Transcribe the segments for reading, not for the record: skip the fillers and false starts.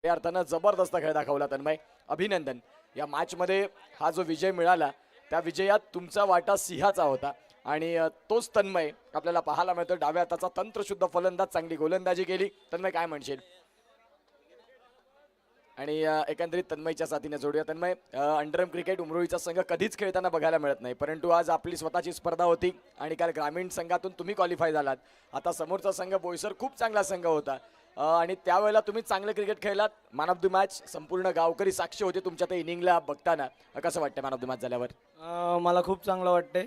या अर्थानं जबरदस्त खेळ दाखवला तन्मय, अभिनंदन. या मॅच मध्ये हा जो विजय मिळाला त्या विजयात तुमचा वाटा सिंहाचा होता आणि तोच तन्मय आपल्याला पाहायला मिळतो. डाव्या हाताचा तंत्रशुद्ध फलंदाज, चांगली गोलंदाजी केली. तन्मय काय म्हणशील? आणि एकंदरीत तन्मयच्या साथीने जोडूया. तन्मय, अंडरम क्रिकेट उमरोईचा संघ कधीच खेळताना बघायला मिळत नाही, परंतु आज आपली स्वतःची स्पर्धा होती आणि काल ग्रामीण संघातून तुम्ही क्वालिफाय झालात. आता समोरचा संघ बोईसर खूप चांगला संघ होता आणि त्यावेळेला तुम्ही चांगलं क्रिकेट खेळलात. मॅन ऑफ द मॅच संपूर्ण गावकरी साक्षी होते तुमच्या त्या इनिंगला बघताना. कसं वाटतं मॅन ऑफ द मॅच झाल्यावर? मला खूप चांगलं वाटते.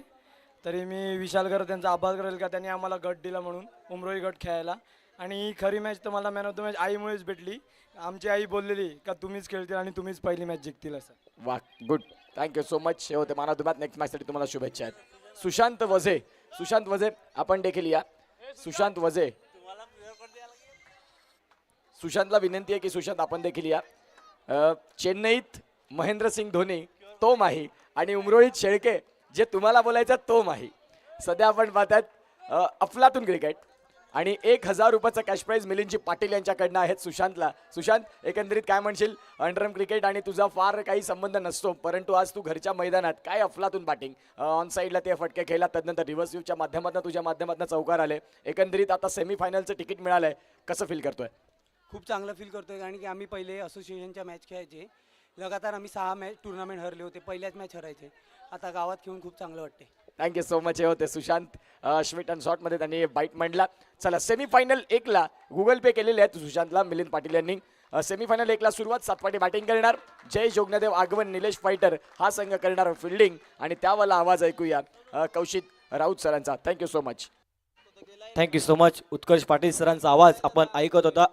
तरी मी विशालकर त्यांचा आभार करेल का त्यांनी आम्हाला गट दिला म्हणून, उमरोई गट खेळायला. आणि ही खरी मॅच तर मला मॅन ऑफ द मॅच आईमुळेच भेटली. आमची आई बोललेली का तुम्हीच खेळतील आणि तुम्हीच पहिली मॅच जिंकतील असं. वा, गुड, थँक्यू सो मच. हे होते man of the match. Next मॅचसाठी तुम्हाला शुभेच्छा आहेत. सुशांत वझे, सुशांत वझे आपण देखील या. सुशांत वझे, सुशांतला विनंती आहे की सुशांत आपण देखील या. चेन्नईत महेंद्रसिंग धोनी तो माही आणि उमरोईत शेळके जे तुम्हाला बोलायचं तो माही. सध्या आपण पाहतात अफलातून क्रिकेट आणि 1000 रुपयाचं कॅश प्राईज मिलिंदजी पाटील यांच्याकडनं आहेत सुशांतला. सुशांत, एकंदरीत काय म्हणशील? अंडरम क्रिकेट आणि तुझा फार काही संबंध नसतो, परंतु आज तू घरच्या मैदानात काय अफलातून बॅटिंग, ऑन साईडला ते फटके खेळला, त्यानंतर रिव्हर्स व्ह्यूच्या माध्यमातून तुझ्या माध्यमातून चौकार आले. एकंदरीत आता सेमीफायनलचं तिकीट मिळालंय, कसं फील करतोय? खूप चांगलं फील करतोय, कारण की आम्ही पहिले असोसिएशनच्या मॅच खेळायचे. लगातार आम्ही 6 मॅच टुर्नामेंट हरले होते, पहिल्याच मॅच हरायचे. आता गावात खेळून खूप चांगलं वाटते. Thank you so much. हे होते सुशांत. श्विट अँड शॉटमध्ये त्यांनी बाईट मांडला. चला, सेमीफायनल 1ला गुगल पे केलेले आहेत सुशांतला मिलिंद पाटील यांनी. सेमीफायनल 1ला सुरुवात, सातपाटी बॅटिंग करणार जय जोगनदेव आगमन, निलेश फायटर हा संघ करणार फिल्डिंग आणि त्यावाला आवाज ऐकूया कौशिक राऊत सरांचा. Thank you so much. Thank you so much. Utkarsh Patil सरांचा आवाज आपण ऐकत होता.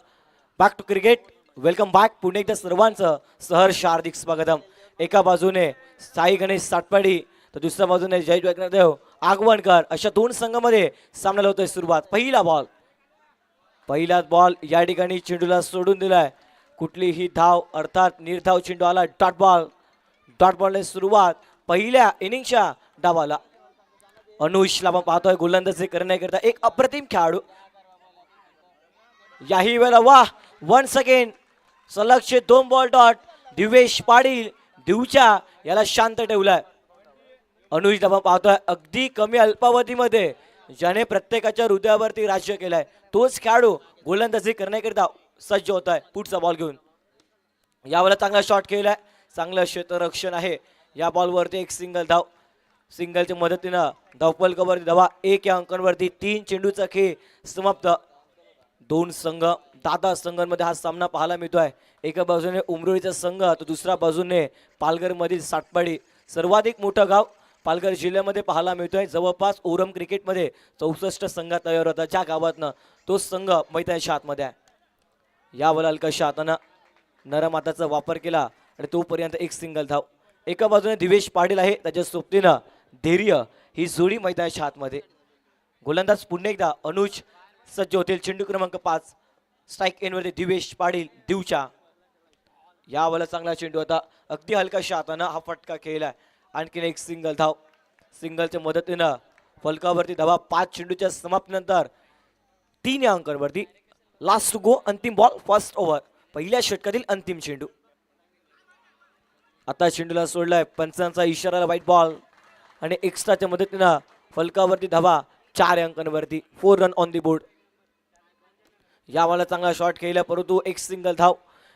Back to cricket, welcome back. Pune एकदा सर्वांचं सहर्ष हार्दिक स्वागतम. एका बाजूने साई गणेश सातपाडी तर दुसऱ्या बाजूने जय जोगनदेव आगवणकर, अशा दोन संघामध्ये सामन्याला होतोय सुरुवात. पहिलाच बॉल या ठिकाणी चेंडूला सोडून दिलाय. कुठलीही धाव अर्थात निर्धाव चेंडू आला. डॉट बॉल, डॉट बॉलने सुरुवात पहिल्या इनिंगच्या डावाला. अनुजला आपण पाहतोय गोलंदाजी करण्याकरिता एक अप्रतिम खेळाडू. याही वेळेला वाह, वन्स अगेन सलगचे 2 बॉल डॉट. दिवेश पाटील दिवच्या याला शांत ठेवलाय. अनुजला आपण पाहतोय अगदी कमी अल्पावधीमध्ये ज्याने प्रत्येकाच्या हृदयावरती राज्य केलंय, तोच खेळाडू गोलंदाजी करण्याकरिता सज्ज होत आहे पुढचा बॉल घेऊन. यावेळेला चांगला शॉट केलाय, चांगलं क्षेत्ररक्षण आहे. या बॉलवरती एक सिंगल धाव. सिंगलच्या मदतीनं धावफलकावरती धावा 1 या अंकांवरती. 3 चेंडूचा खेळ समाप्त. 2 संघ, दादा संघांमध्ये हा सामना पाहायला मिळतोय. एका बाजूने उमरोईचा संघ तर दुसऱ्या बाजूने पालघरमधील सातपाडी. सर्वाधिक मोठं गाव पालघर जिल्ह्यामध्ये पाहायला मिळतोय. जवळपास ओरम क्रिकेटमध्ये 64 संघ तयार होतात, ज्या गावातनं तो संघ मैदानाच्या आतमध्ये आहे. यावेळेला हलकाशा हातानं नरम हाताचा वापर केला आणि तोपर्यंत एक सिंगल धाव. एका बाजूने दिवेश पाटील आहे, त्याच्या सोबतीनं धैर्य ही जोडी मैदानाच्या आतमध्ये. गोलंदाज पुन्हा एकदा अनुज सज्ज होतील. चेंडू क्रमांक 5 स्ट्राईक एनवरती दिवेश पाटील दिवच्या. यावेळेला चांगला चेंडू होता, अगदी हलकाशा हातानं हा फटका खेळलाय. आणखीन एक सिंगल धाव. सिंगलच्या मदतीनं फलकावरती धावा 5 चेंडूच्या समाप्तीनंतर 3 या अंकांवरती. लास्ट टू गो, अंतिम बॉल, फर्स्ट ओव्हर, पहिल्या षटकातील अंतिम चेंडू. आता चेंडूला सोडलाय, पंचांचा इशारा, व्हाईट बॉल आणि एक्स्ट्राच्या मदतीनं फलकावरती धावा 4 अंकांवरती. 4 रन ऑन दी बोर्ड. यावेळेला चांगला शॉट खेळला, परंतु एक सिंगल धाव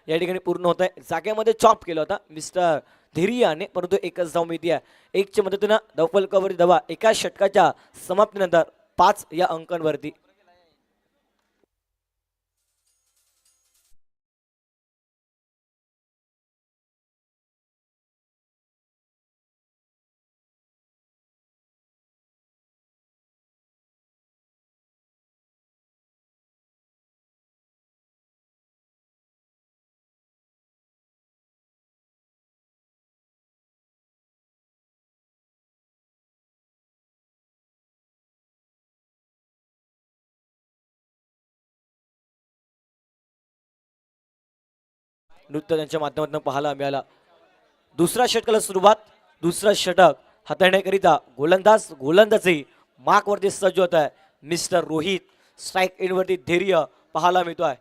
या ठिकाणी पूर्ण होत आहे. जाग्यामध्ये चॉप केला होता मिस्टर धैर्याने, परंतु एकच धाव मिळते आहे. 1च्या मदतीनं धावफलकावरती धावा एका षटकाच्या समाप्तीनंतर 5 या अंकांवरती. नृत्य त्यांच्या माध्यमातून पाहायला मिळाला. दुसऱ्या षटकाला सुरुवात. दुसरा षटक हाताळण्याकरिता गोलंदाजी मार्कवरती सज्ज होत आहे मिस्टर रोहित. स्ट्राईक एनवरती धैर्य पाहायला मिळतोय.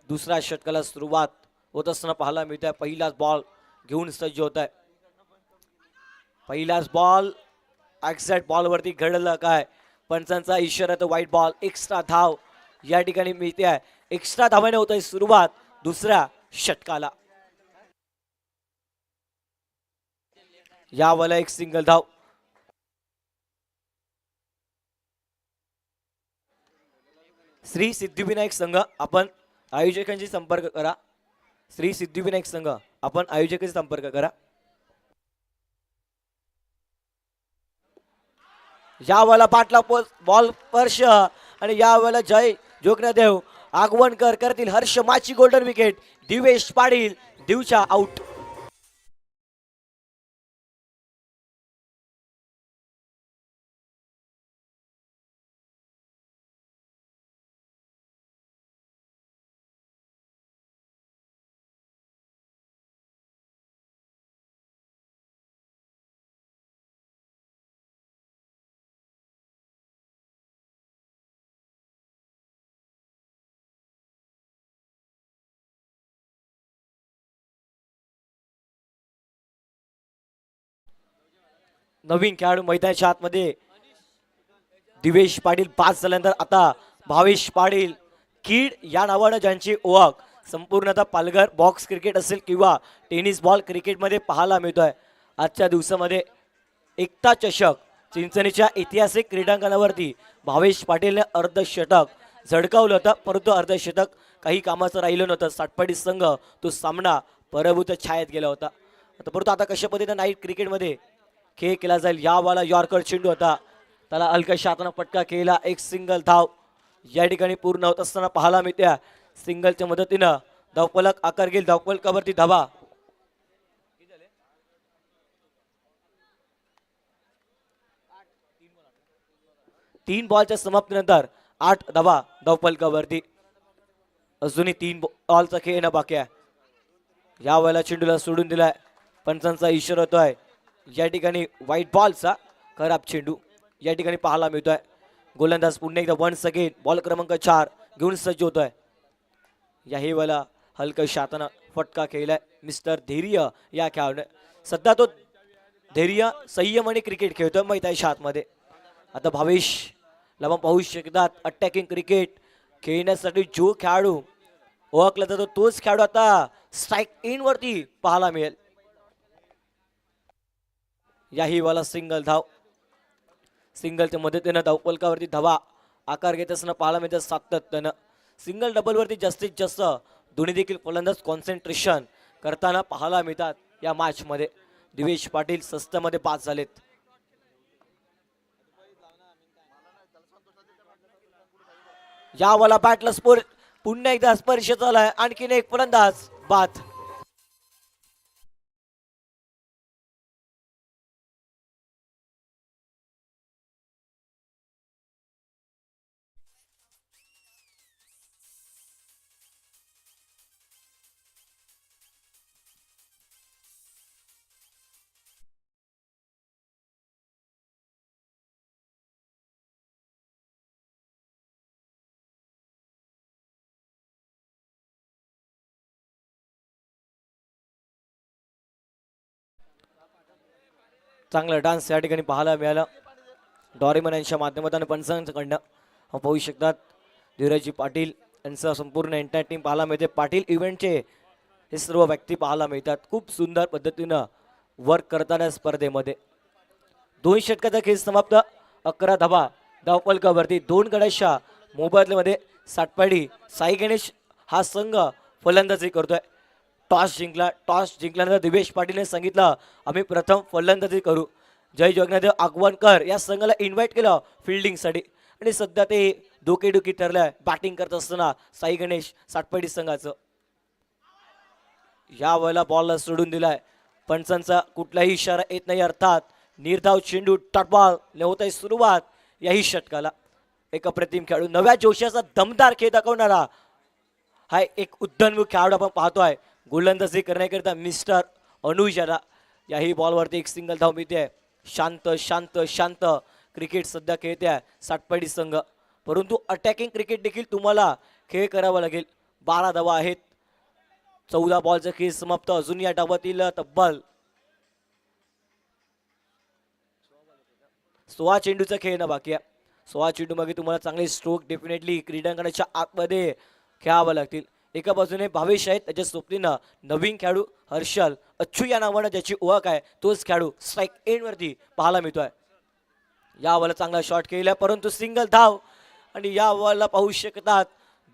दुसऱ्या षटकाला सुरुवात. होत असताना पाहायला मिळत आहे. पहिलाच बॉल घेऊन सज्ज होत आहे. पहिलाच बॉल एक्झॅक्ट बॉलवरती घडलं काय, पंचांचा इशारा तर व्हाईट बॉल. एक्स्ट्रा धाव या ठिकाणी मिळते आहे. एक्स्ट्रा धावाने होत आहे सुरुवात दुसऱ्या षटकाला. यावेळेला एक सिंगल धाव. श्री सिद्धिविनायक संघ आपण आयोजकांशी संपर्क करा. श्री सिद्धिविनायक संघ आपण आयोजकांशी संपर्क करा. यावेळेला पाटला बॉल स्पर्श आणि यावेळेला जय जोगनादेव आगवणकर करतील हर्ष माची golden wicket. Divesh Patil Divchya out. नवीन खेळाडू मैदानाच्या आतमध्ये दिवेश पाटील पास झाल्यानंतर आता भावेश पाटील कीड या नावानं ज्यांची ओळख संपूर्णतः पालघर बॉक्स क्रिकेट असेल किंवा टेनिस बॉल क्रिकेटमध्ये पाहायला मिळतोय. आजच्या दिवसामध्ये एकता चषक चिंचणीच्या ऐतिहासिक क्रीडांगणावरती भावेश पाटीलने अर्धशतक झळकावलं होतं, परंतु अर्धशतक काही कामाचं राहिलं नव्हतं. सातपाडी संघ तो सामना पराभूत छायेत गेला होता. परंतु आता कशा पद्धतीने नाईट क्रिकेटमध्ये खेळ केला जाईल. यावाला यॉर्कर चेंडू होता, त्याला हलक्याशा हातानं फटका केला. एक सिंगल धाव या ठिकाणी पूर्ण होत असताना पाहायला मिळते. सिंगलच्या मदतीनं धावफलक आकार घेईल. धावफलकावरती धावा. तीन बॉलच्या समाप्तीनंतर 8 धावा धावफलकावरती. अजूनही 3 बॉलचा खेळ येणं बाकी आहे. यावेळेला चेंडूला सोडून दिलाय. पंचांचा इशारा होतोय. या ठिकाणी व्हाईट बॉलचा खराब चेंडू या ठिकाणी पाहायला मिळतोय. गोलंदाज पुन्हा एकदा वन्स अगेन बॉल क्रमांक 4 घेऊन सज्ज होतोय. याही वेळेला हलकं शातानं फटका केलाय मिस्टर धैर्य या खेळाडूने. सध्या तो धैर्य संयम आणि क्रिकेट खेळतोय मैदानाच्या आतमध्ये. आता भावेशला आपण पाहू शकतात अटॅकिंग क्रिकेट खेळण्यासाठी जो खेळाडू ओळखला जातो तोच खेळाडू आता स्ट्राईक इन वरती पाहायला मिळेल. याही वाला सिंगल धाव. सिंगलच्या मदतीनं धावफलकावरती धावा आकार घेत असताना पाहायला मिळतं सातत्यानं. सिंगल डबलवरती जास्तीत जास्त दोन्ही देखील फलंदाज कॉन्सन्ट्रेशन करताना पाहायला मिळतात या मॅचमध्ये. दिवेश पाटील सस्त्यामध्ये पास झालेत. यावाला बॅटला स्पोर पुन्हा एकदा स्पर्श झालाय. आणखीन एक फलंदाज बाद. चांगला डान्स या ठिकाणी पाहायला मिळाला डॉरेमन यांच्या माध्यमातून पंचांकडनं. आपण पाहू शकतात धीरजी पाटील यांचं संपूर्ण एंटायर टीम पाहायला मिळते. पाटील इव्हेंटचे हे सर्व व्यक्ती पाहायला मिळतात. खूप सुंदर पद्धतीनं वर्क करताना स्पर्धेमध्ये. 2 षटकाचा खेळ समाप्त. 11 धावा धावफलकावरती. 2 गड्याच्या मोबदल्यामध्ये सातपाडी साई गणेश हा संघ फलंदाजी करतोय. टॉस जिंकला. टॉस जिंकल्यानंतर दिवेश पाटीलने सांगितलं आम्ही प्रथम फलंदाजी करू. जय जगन्नाथ आगवणकर या संघाला इन्व्हाइट केलं फिल्डिंगसाठी आणि सध्या ते डोकेडुकी ठरलंय बॅटिंग करत असताना साई गणेश सातपाडी संघाचं. या वेळेला बॉलला सोडून दिलाय. पंचांचा कुठलाही इशारा येत नाही, अर्थात निर्धाव चेंडू टॉटबॉल ने होत आहे सुरुवात याही षटकाला. एक अप्रतिम खेळाडू नव्या जोशाचा दमदार खेळ दाखवणारा हा एक उद्दनमुख खेळाडू आपण पाहतोय. गोलंदाजी करण्याकरिता मिस्टर अनुज याला. याही बॉलवरती एक सिंगल धाव मिळते. शांत शांत शांत क्रिकेट सध्या खेळते आहे सातपाडी संघ. परंतु अटॅकिंग क्रिकेट देखील तुम्हाला खेळ करावा लागेल. 12 धावा आहेत. 14 बॉलचा खेळ समाप्त. अजून या डावातील तब्बल 16 चेंडूचा खेळ ना बाकी आहे. 16 चेंडू मागे तुम्हाला चांगले स्ट्रोक डेफिनेटली क्रीडांगणाच्या आतमध्ये खेळावं लागतील. एका बाजूने भावेश आहेत, त्याच्या सोबतीनं नवीन खेळाडू हर्षल अच्छू या नावानं ज्याची ओळख आहे तोच खेळाडू स्ट्राईक एंड वरती पाहायला मिळतोय. या बॉलला चांगला शॉट केला परंतु सिंगल धाव. आणि या बॉलला पाहू शकतात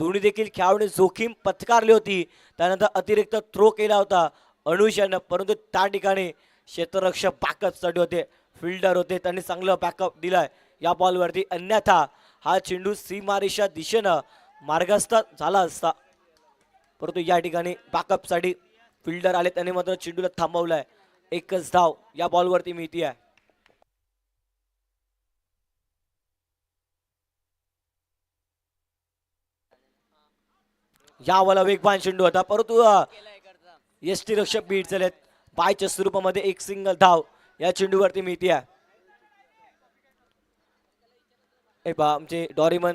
दोन्ही देखील खेळाडूने जोखीम पत्कारली होती. त्यानंतर अतिरिक्त थ्रो केला होता अनुषानं, परंतु त्या ठिकाणी क्षेत्ररक्षक बॅकअपसाठी होते, फिल्डर होते, त्यांनी चांगलं बॅकअप दिलाय या बॉलवरती. अन्यथा हा चेंडू सीमारेषा दिशेनं मार्गस्थ झाला असता, परंतु या ठिकाणी बॅकअपसाठी फिल्डर आले, त्यांनी मात्र चेंडूला थांबवलाय. एकच धाव या बॉलवरती मिळती आहे. या वाला वेगवान चेंडू होता परंतु यष्टी रक्षक बीट झालेत. बायच्या स्वरूपामध्ये एक सिंगल धाव या चेंडूवरती मिळते आहे. आमचे डॉरीमन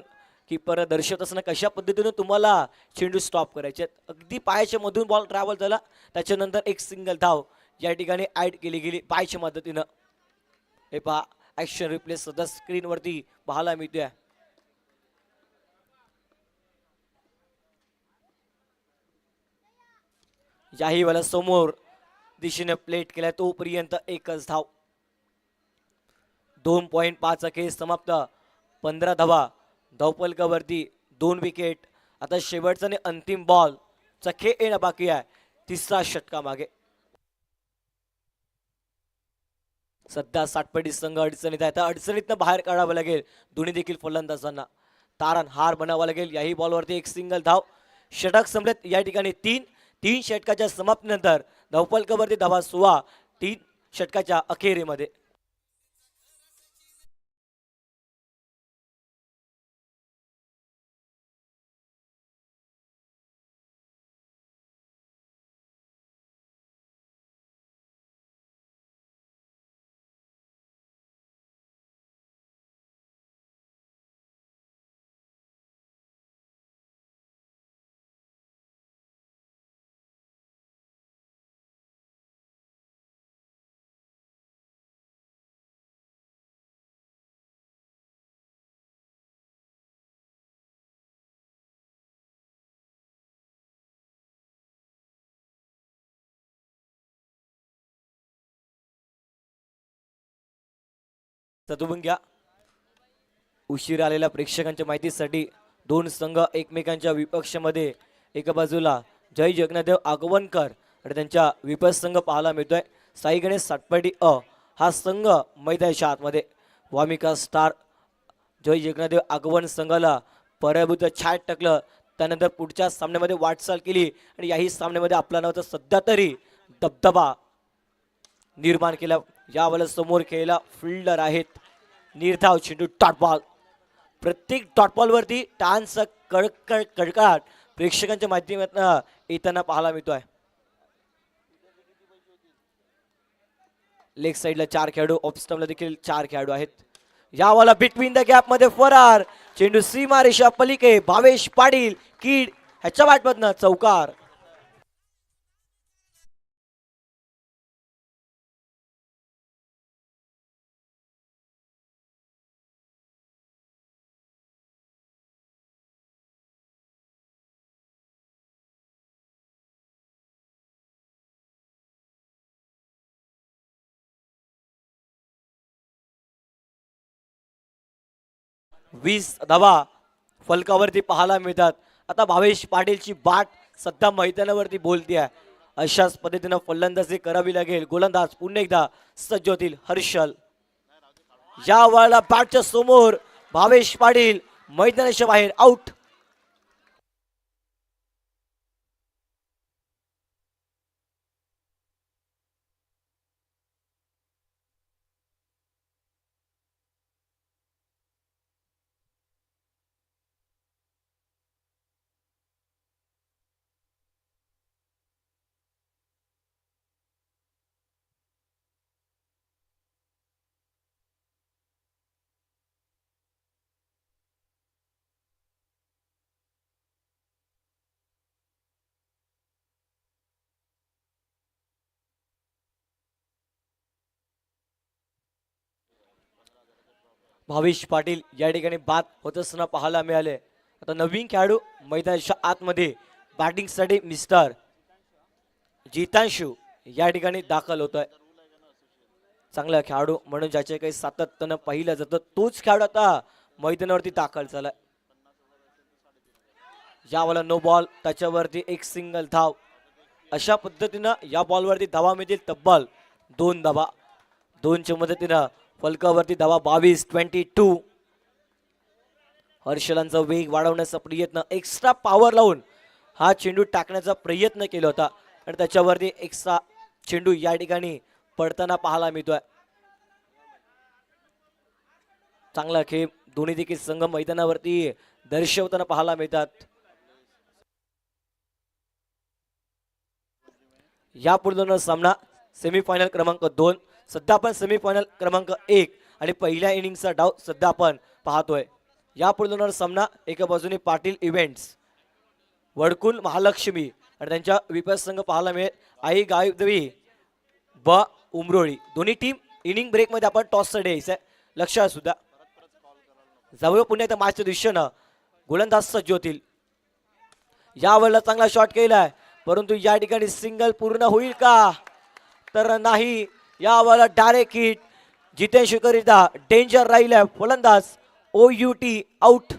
कीपर दर्शवत असताना कशा पद्धतीने तुम्हाला चेंडू स्टॉप करायचे. अगदी पायाच्या मधून बॉल ट्रॅव्हल झाला, त्याच्यानंतर एक सिंगल धाव या ठिकाणी ऍड केली गेली पायाच्या मदतीनं. हे पहा ऍक्शन रिप्ले सध्या स्क्रीनवरती पाहायला मिळतोय. याही वेळेला समोर दिशेने प्लेट केलाय तोपर्यंत एकच धाव. 2.5 खेळ समाप्त. 15 धावा धावफलकावरती 2 विकेट. आता शेवटचा आणि अंतिम बॉल चा खेळ येणं बाकी आहे. तिसरा षटका मागे. सध्या सातपटी संघ अडचणीत आहे. त्या अडचणीतनं बाहेर काढावं लागेल दोन्ही देखील फलंदाजांना. तारण हार बनावा लागेल. याही बॉलवरती एक सिंगल धाव. षटक संपलेत या ठिकाणी. तीन षटकाच्या समाप्तीनंतर धावफलकावरती धावा 16 3 षटकाच्या अखेरीमध्ये. तुम्ही घ्या. उशीर आलेल्या प्रेक्षकांच्या माहितीसाठी दोन संघ एकमेकांच्या विपक्षामध्ये एका बाजूला जय जगन्नाथदेव आगवणकर आणि त्यांच्या विपक्ष संघ पाहायला मिळतोय. साई गणेश सातपाटी हा संघ मैदानाच्या आतमध्ये. वामिका स्टार जय जगन्नाथदेव आगवण संघाला पराभूत छाट टाकलं. त्यानंतर पुढच्या सामन्यामध्ये वाटचाल केली आणि याही सामन्यामध्ये आपला नावाचा सध्या तरी दबदबा निर्माण केला. यावेळेला समोर खेळला फिल्डर आहेत निर्धाव चेंडू डॉट बॉल. प्रत्येक डॉट बॉलवरती टानचा कडकडाट प्रेक्षकांच्या माध्यमातून येताना पाहायला मिळतोय. लेग साइडला 4 खेळाडू, ऑफ स्टंपला देखील 4 खेळाडू आहेत. यावाला बिटवीन द गॅप मध्ये फरार चेंडू सीमारेषा पलीकडे. भावेश पाटील कीड ह्याच्या वाटमधनं चौकार. वीस धावा फलकावरती पाहायला मिळतात. आता भावेश पाटीलची बाट सध्या मैदानावरती बोलते आहे. अशाच पद्धतीनं फलंदाजी करावी लागेल. गोलंदाज पुन्हा एकदा सज्ज होतील हर्षल. या वेळेला बॅटच्या समोर भावेश पाटील मैदानाच्या बाहेर आउट. भावेश पाटील या ठिकाणी बाद होत असताना पाहायला मिळाले. आता नवीन खेळाडू मैदानाच्या आतमध्ये बॅटिंगसाठी मिस्टर जितांशू या ठिकाणी दाखल होत आहे. चांगला खेळाडू म्हणून ज्याचे काही सातत्यानं पाहिलं जातं तोच खेळाडू आता मैदानावरती दाखल झालाय. यावाला नो बॉल, त्याच्यावरती एक सिंगल धाव. अशा पद्धतीनं या बॉलवरती धावा मिळतील तब्बल 2 धावा. 2च्या मदतीनं फलकावरती धावा 22-22. हर्षलांचा वेग वाढवण्याचा प्रयत्न, एक्स्ट्रा पॉवर लावून हा चेंडू टाकण्याचा प्रयत्न केला होता आणि त्याच्यावरती एक्स्ट्रा चेंडू या ठिकाणी पडताना पाहायला मिळतोय. चांगला खेळ दोन्ही देखील संघ मैदानावरती दर्शवताना पाहायला मिळतात. या पुढे सामना सेमीफायनल क्रमांक 2. सध्या आपण सेमीफायनल क्रमांक 1 आणि पहिल्या इनिंगचा डाव सध्या आपण पाहतोय. या पुढे सामना एका बाजूने पाटील इव्हेंट्स वडकुल महालक्ष्मी आणि त्यांच्या विपरीत संघ पाहायला मिळेल आई गायदेवी व उमरोळी. दोन्ही टीम इनिंग ब्रेकमध्ये आपण टॉससाठी यायचंय, लक्षात सुद्धा. जाऊया पुन्हा एकदा मॅचच्या दिशेनं गोलंदाज सज्ज होतील. यावेळेला चांगला शॉट केलाय परंतु या ठिकाणी सिंगल पूर्ण होईल का तर नाही. यावेळेला डायरेक्ट हिट जितेश करिता डेंजर राहिलाय फलंदाज. OUT out.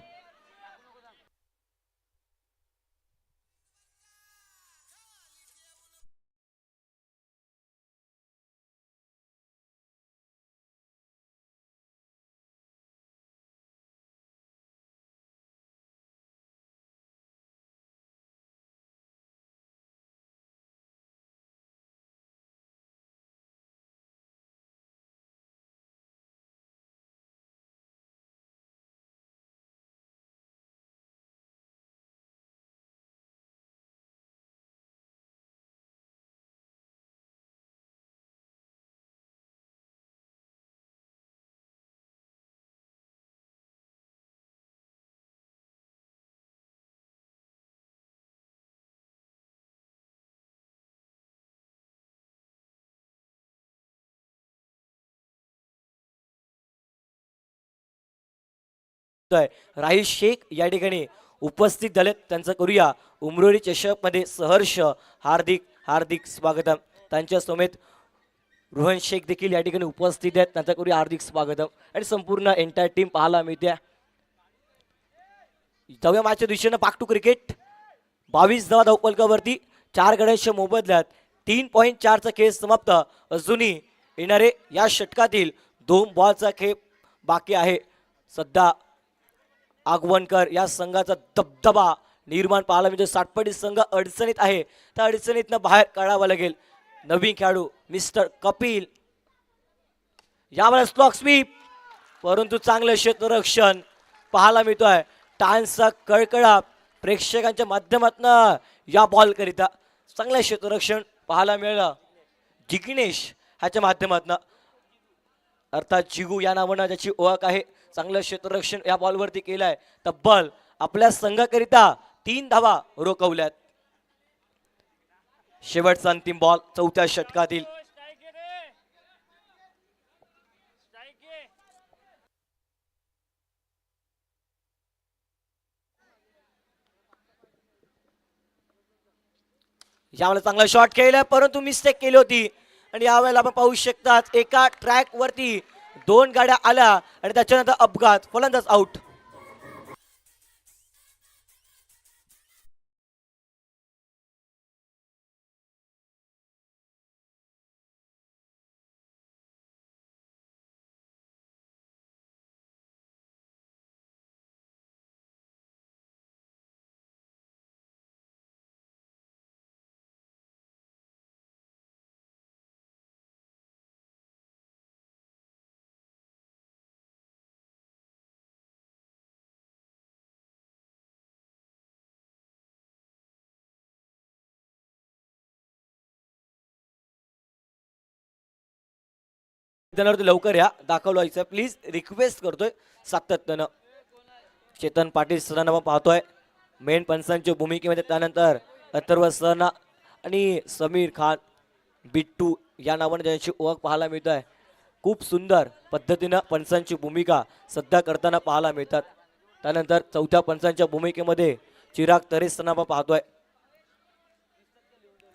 राहील शेख या ठिकाणी उपस्थित झालेत, त्यांचं करूया उमरोळी चषक मध्ये सहर्ष हार्दिक हार्दिक स्वागतम. त्यांच्या समेत रोहन शेख देखील या ठिकाणी उपस्थित आहेत, त्यांचं करूया हार्दिक स्वागतम. आणि संपूर्ण एंटायर टीम पाहायला मिळते. जाऊया मॅचच्या दिशेनं पाक टू क्रिकेट. 22 धावा धावफलकावरती 4 गड्यांच्या मोबदल्यात 3.4चा खेळ समाप्त. अजूनही येणारे या षटकातील 2 बॉलचा खेळ बाकी आहे. सध्या आगवणकर या संघाचा दबदबा निर्माण पाहायला म्हणजे सातपडी संघ अडचणीत आहे, त्या अडचणीतनं बाहेर काढावं लागेल. नवीन खेळाडू मिस्टर कपिल यावेळेस स्लॉक स्वीप परंतु चांगलं क्षेत्ररक्षण पाहायला मिळतोय. टान्सचा कळकळा प्रेक्षकांच्या माध्यमातून या बॉल करिता चांगलं क्षेत्ररक्षण पाहायला मिळालं जिग्नेश ह्याच्या माध्यमातून, अर्थात जिगू या नावानं ज्याची ओळख आहे. चांगलं क्षेत्ररक्षण या बॉलवरती केलंय. तब्बल आपल्या संघाकरिता 3 धावा रोखवल्यात. शेवटचा अंतिम बॉल 4थ्या षटकातील. यावेळेला चांगला शॉट खेळलाय परंतु मिस्टेक केली होती आणि यावेळेला आपण पाहू शकतात एका ट्रॅक वरती 2 गाड्या आल्या आणि त्याच्यानंतर अपघात. फलंदाज आउट. मैदानावरती लवकर या, दाखवलं व्हायचं प्लीज, रिक्वेस्ट करतोय सातत्यानं. चेतन पाटील सरांना आपण पाहतोय मेन पंचांच्या भूमिकेमध्ये, त्यानंतर अथर्व सरांना आणि समीर खान बिट्टू या नावाने ज्यांची ओळख पाहायला मिळत आहे. खूप सुंदर पद्धतीनं पंचांची भूमिका सध्या करताना पाहायला मिळतात. त्यानंतर चौथ्या पंचांच्या भूमिकेमध्ये चिराग तरेसना आपण पाहतोय.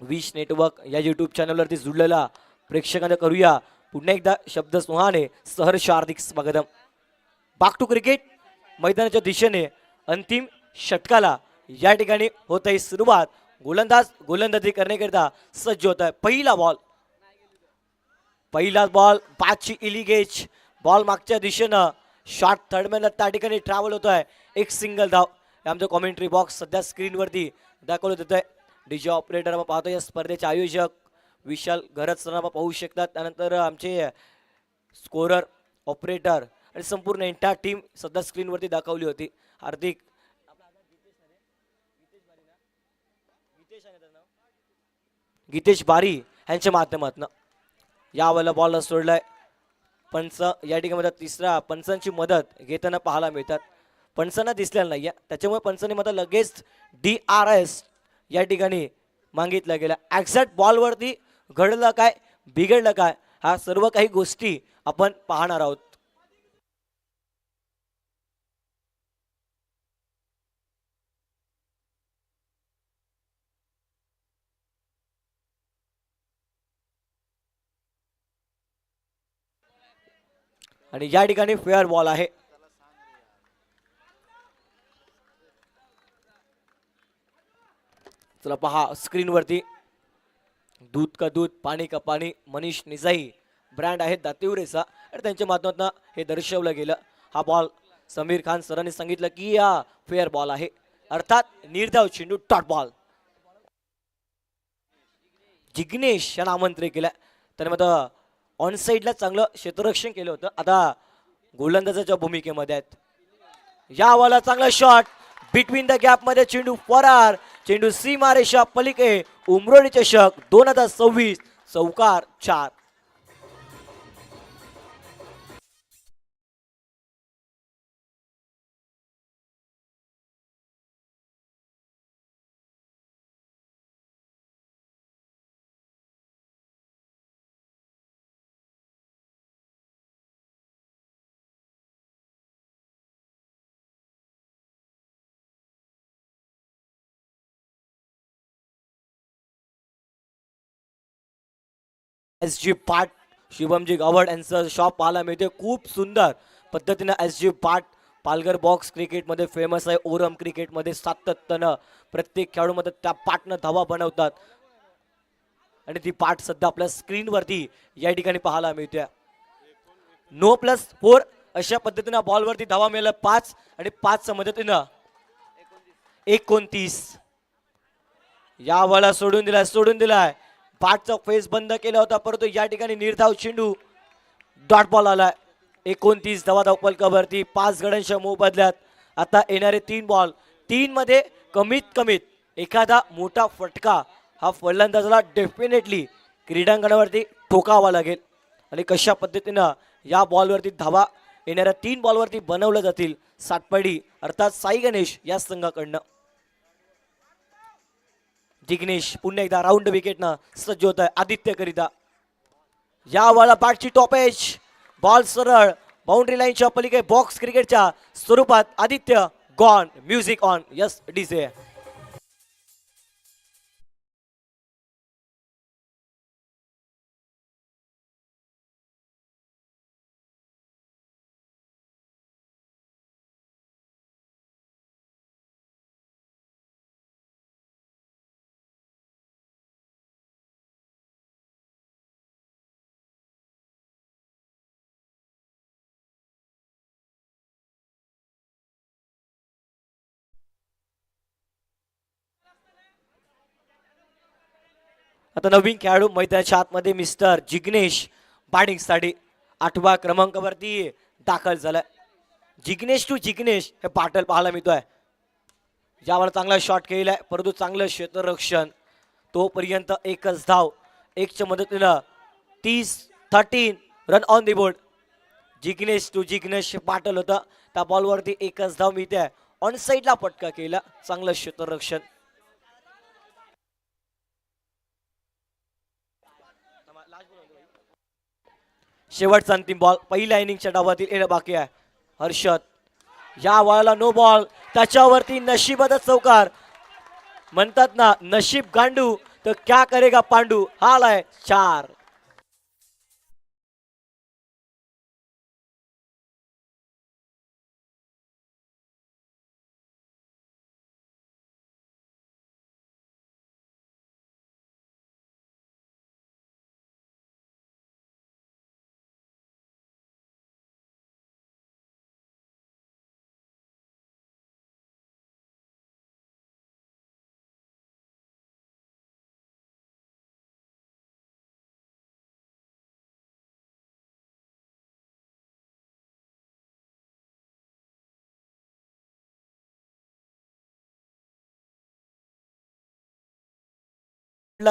विश नेटवर्क या यूट्यूब चॅनलवरती जुळलेला प्रेक्षकांना करूया पुन्हा एकदा शब्दसमूहाने सहर्ष हार्दिक स्वागतम. Back to cricket. मैदानाच्या दिशेने अंतिम षटकाला या ठिकाणी होत आहे सुरुवात. गोलंदाज गोलंदाजी करण्याकरिता सज्ज होत आहे. पहिला बॉल 5ची इलिगेज बॉल मागच्या दिशेनं शॉट थर्डमॅन त्या ठिकाणी ट्रॅव्हल होत आहे. एक सिंगल धाव. आमचं कॉमेंट्री बॉक्स सध्या स्क्रीनवरती दाखवलं जात आहे. डीजे ऑपरेटर आपण पाहतो. या स्पर्धेचे आयोजक विशाल घरत सर आपण पाहू शकतात. त्यानंतर आमचे स्कोरर ऑपरेटर आणि संपूर्ण एंटायर टीम सध्या स्क्रीनवरती दाखवली होती. हार्दिक गीतेश बारी यांच्या माध्यमातून यावेळेला बॉल सोडलाय. पंच या ठिकाणी तिसरा पंचांची मदत घेताना पाहायला मिळतात. पंचांना दिसलेला नाही त्याच्यामुळे पंचांनी मदत लगेच DRS या ठिकाणी मागितला गेला. एक्झॅक्ट बॉलवरती घडलं काय बिघडलं काय हा सर्व काही गोष्टी आपण पाहणार आहोत. आणि या ठिकाणी फेअर बॉल आहे. चला पहा स्क्रीनवरती. दूध का दूध पाणी का पाणी मनीष निजाई ब्रँड आहे दातिवरेचा आणि त्यांच्या माध्यमातून हे दर्शवलं गेलं. हा बॉल समीर खान सरांनी सांगितलं की हा फेअर बॉल आहे अर्थात निर्धाव चेंडू डॉट बॉल. जिग्नेश यांना आमंत्रित केलं. त्याने मात्र ऑन साईडला चांगलं क्षेत्ररक्षण केलं होतं. आता गोलंदाजाच्या भूमिकेमध्ये आहेत. या बॉलला चांगला शॉट बिटवीन द गॅप मध्ये चेंडू फरार. चेंडू सीमारेषा पलीकडे. उमरोळी चषक 2026 चौकार 4. SG पाट शुभमजी गावड यांचं शॉप पाहायला मिळते. खूप सुंदर पद्धतीनं SG पाट पालघर बॉक्स क्रिकेटमध्ये फेमस आहे. ओरम क्रिकेटमध्ये सातत्यानं प्रत्येक खेळाडूमध्ये त्या पाटनं धावा बनवतात आणि ती पाट सध्या आपल्या स्क्रीनवरती या ठिकाणी पाहायला मिळते. 9+4 अशा पद्धतीनं बॉलवरती धावा मिळाल्या 5 आणि 5च्या मदतीनं 29. या बॉलला सोडून दिलाय. पाठचा फेस बंद केला होता परंतु या ठिकाणी निर्धाव चेंडू डॉट बॉल आलाय. 29 धावा धावपलकावरती 5 गड्यांच्या मोबदल्यात आता येणारे 3 बॉल. 3 मध्ये कमीत एखादा मोठा फटका हा फलंदाजाला डेफिनेटली क्रीडांगणावरती ठोकावा लागेल. आणि कशा पद्धतीनं या बॉलवरती धावा येणाऱ्या 3 बॉलवरती बनवल्या जातील सातपाडी अर्थात साई गणेश या संघाकडनं. जिग्नेश पुन्हा एकदा राऊंड विकेटनं सज्ज होत आहे आदित्य करिता. या वाला बॅटची टॉपेज बॉल सरळ बाउंड्री लाईनच्या पलीकडे बॉक्स क्रिकेटच्या स्वरूपात. Aditya gone. Music on. Yes DJ. आता नवीन खेळाडू मैदानाच्या आतमध्ये मिस्टर जिग्नेश बॅटिंगसाठी 8व्या क्रमांकावरती दाखल झालाय. जिग्नेश टू जिग्नेश हे पाटल पाहायला मिळतोय. यावर चांगला शॉट केलाय परंतु चांगलं क्षेत्ररक्षण. तोपर्यंत एकच धाव. 1च्या मदतीनं 13 run on the board. Jignesh to Jignesh Patal होता त्या बॉलवरती एकच धाव मिळते. ऑन साईडला पटका केला. चांगलं क्षेत्ररक्षण. शेवटचा अंतिम बॉल पहिल्या इनिंगच्या डावातील येणं बाकी आहे. हर्षद या बॉलला नो बॉल, त्याच्यावरती नशिबातच चौकार. म्हणतात ना नशीब गांडू तर क्या करेगा पांडू. हा आलाय 4.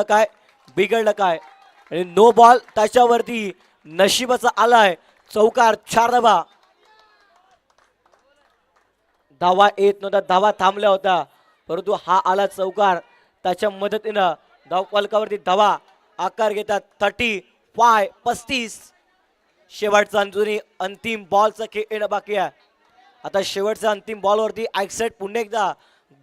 काय बिघडलं काय आणि नो बॉल, त्याच्यावरती नशिबाचा आलाय चौकार. 4 धावा. धावा येत नव्हता, धावा थांबल्या होता, परंतु हा आला चौकार. त्याच्या मदतीनं धाव फलकावरती धावा आकार घेतात. 35. शेवटचा अंतिम बॉलचा खेळ येणं बाकी आहे. आता शेवटच्या अंतिम बॉलवरती ॲक्सेट पुन्हा एकदा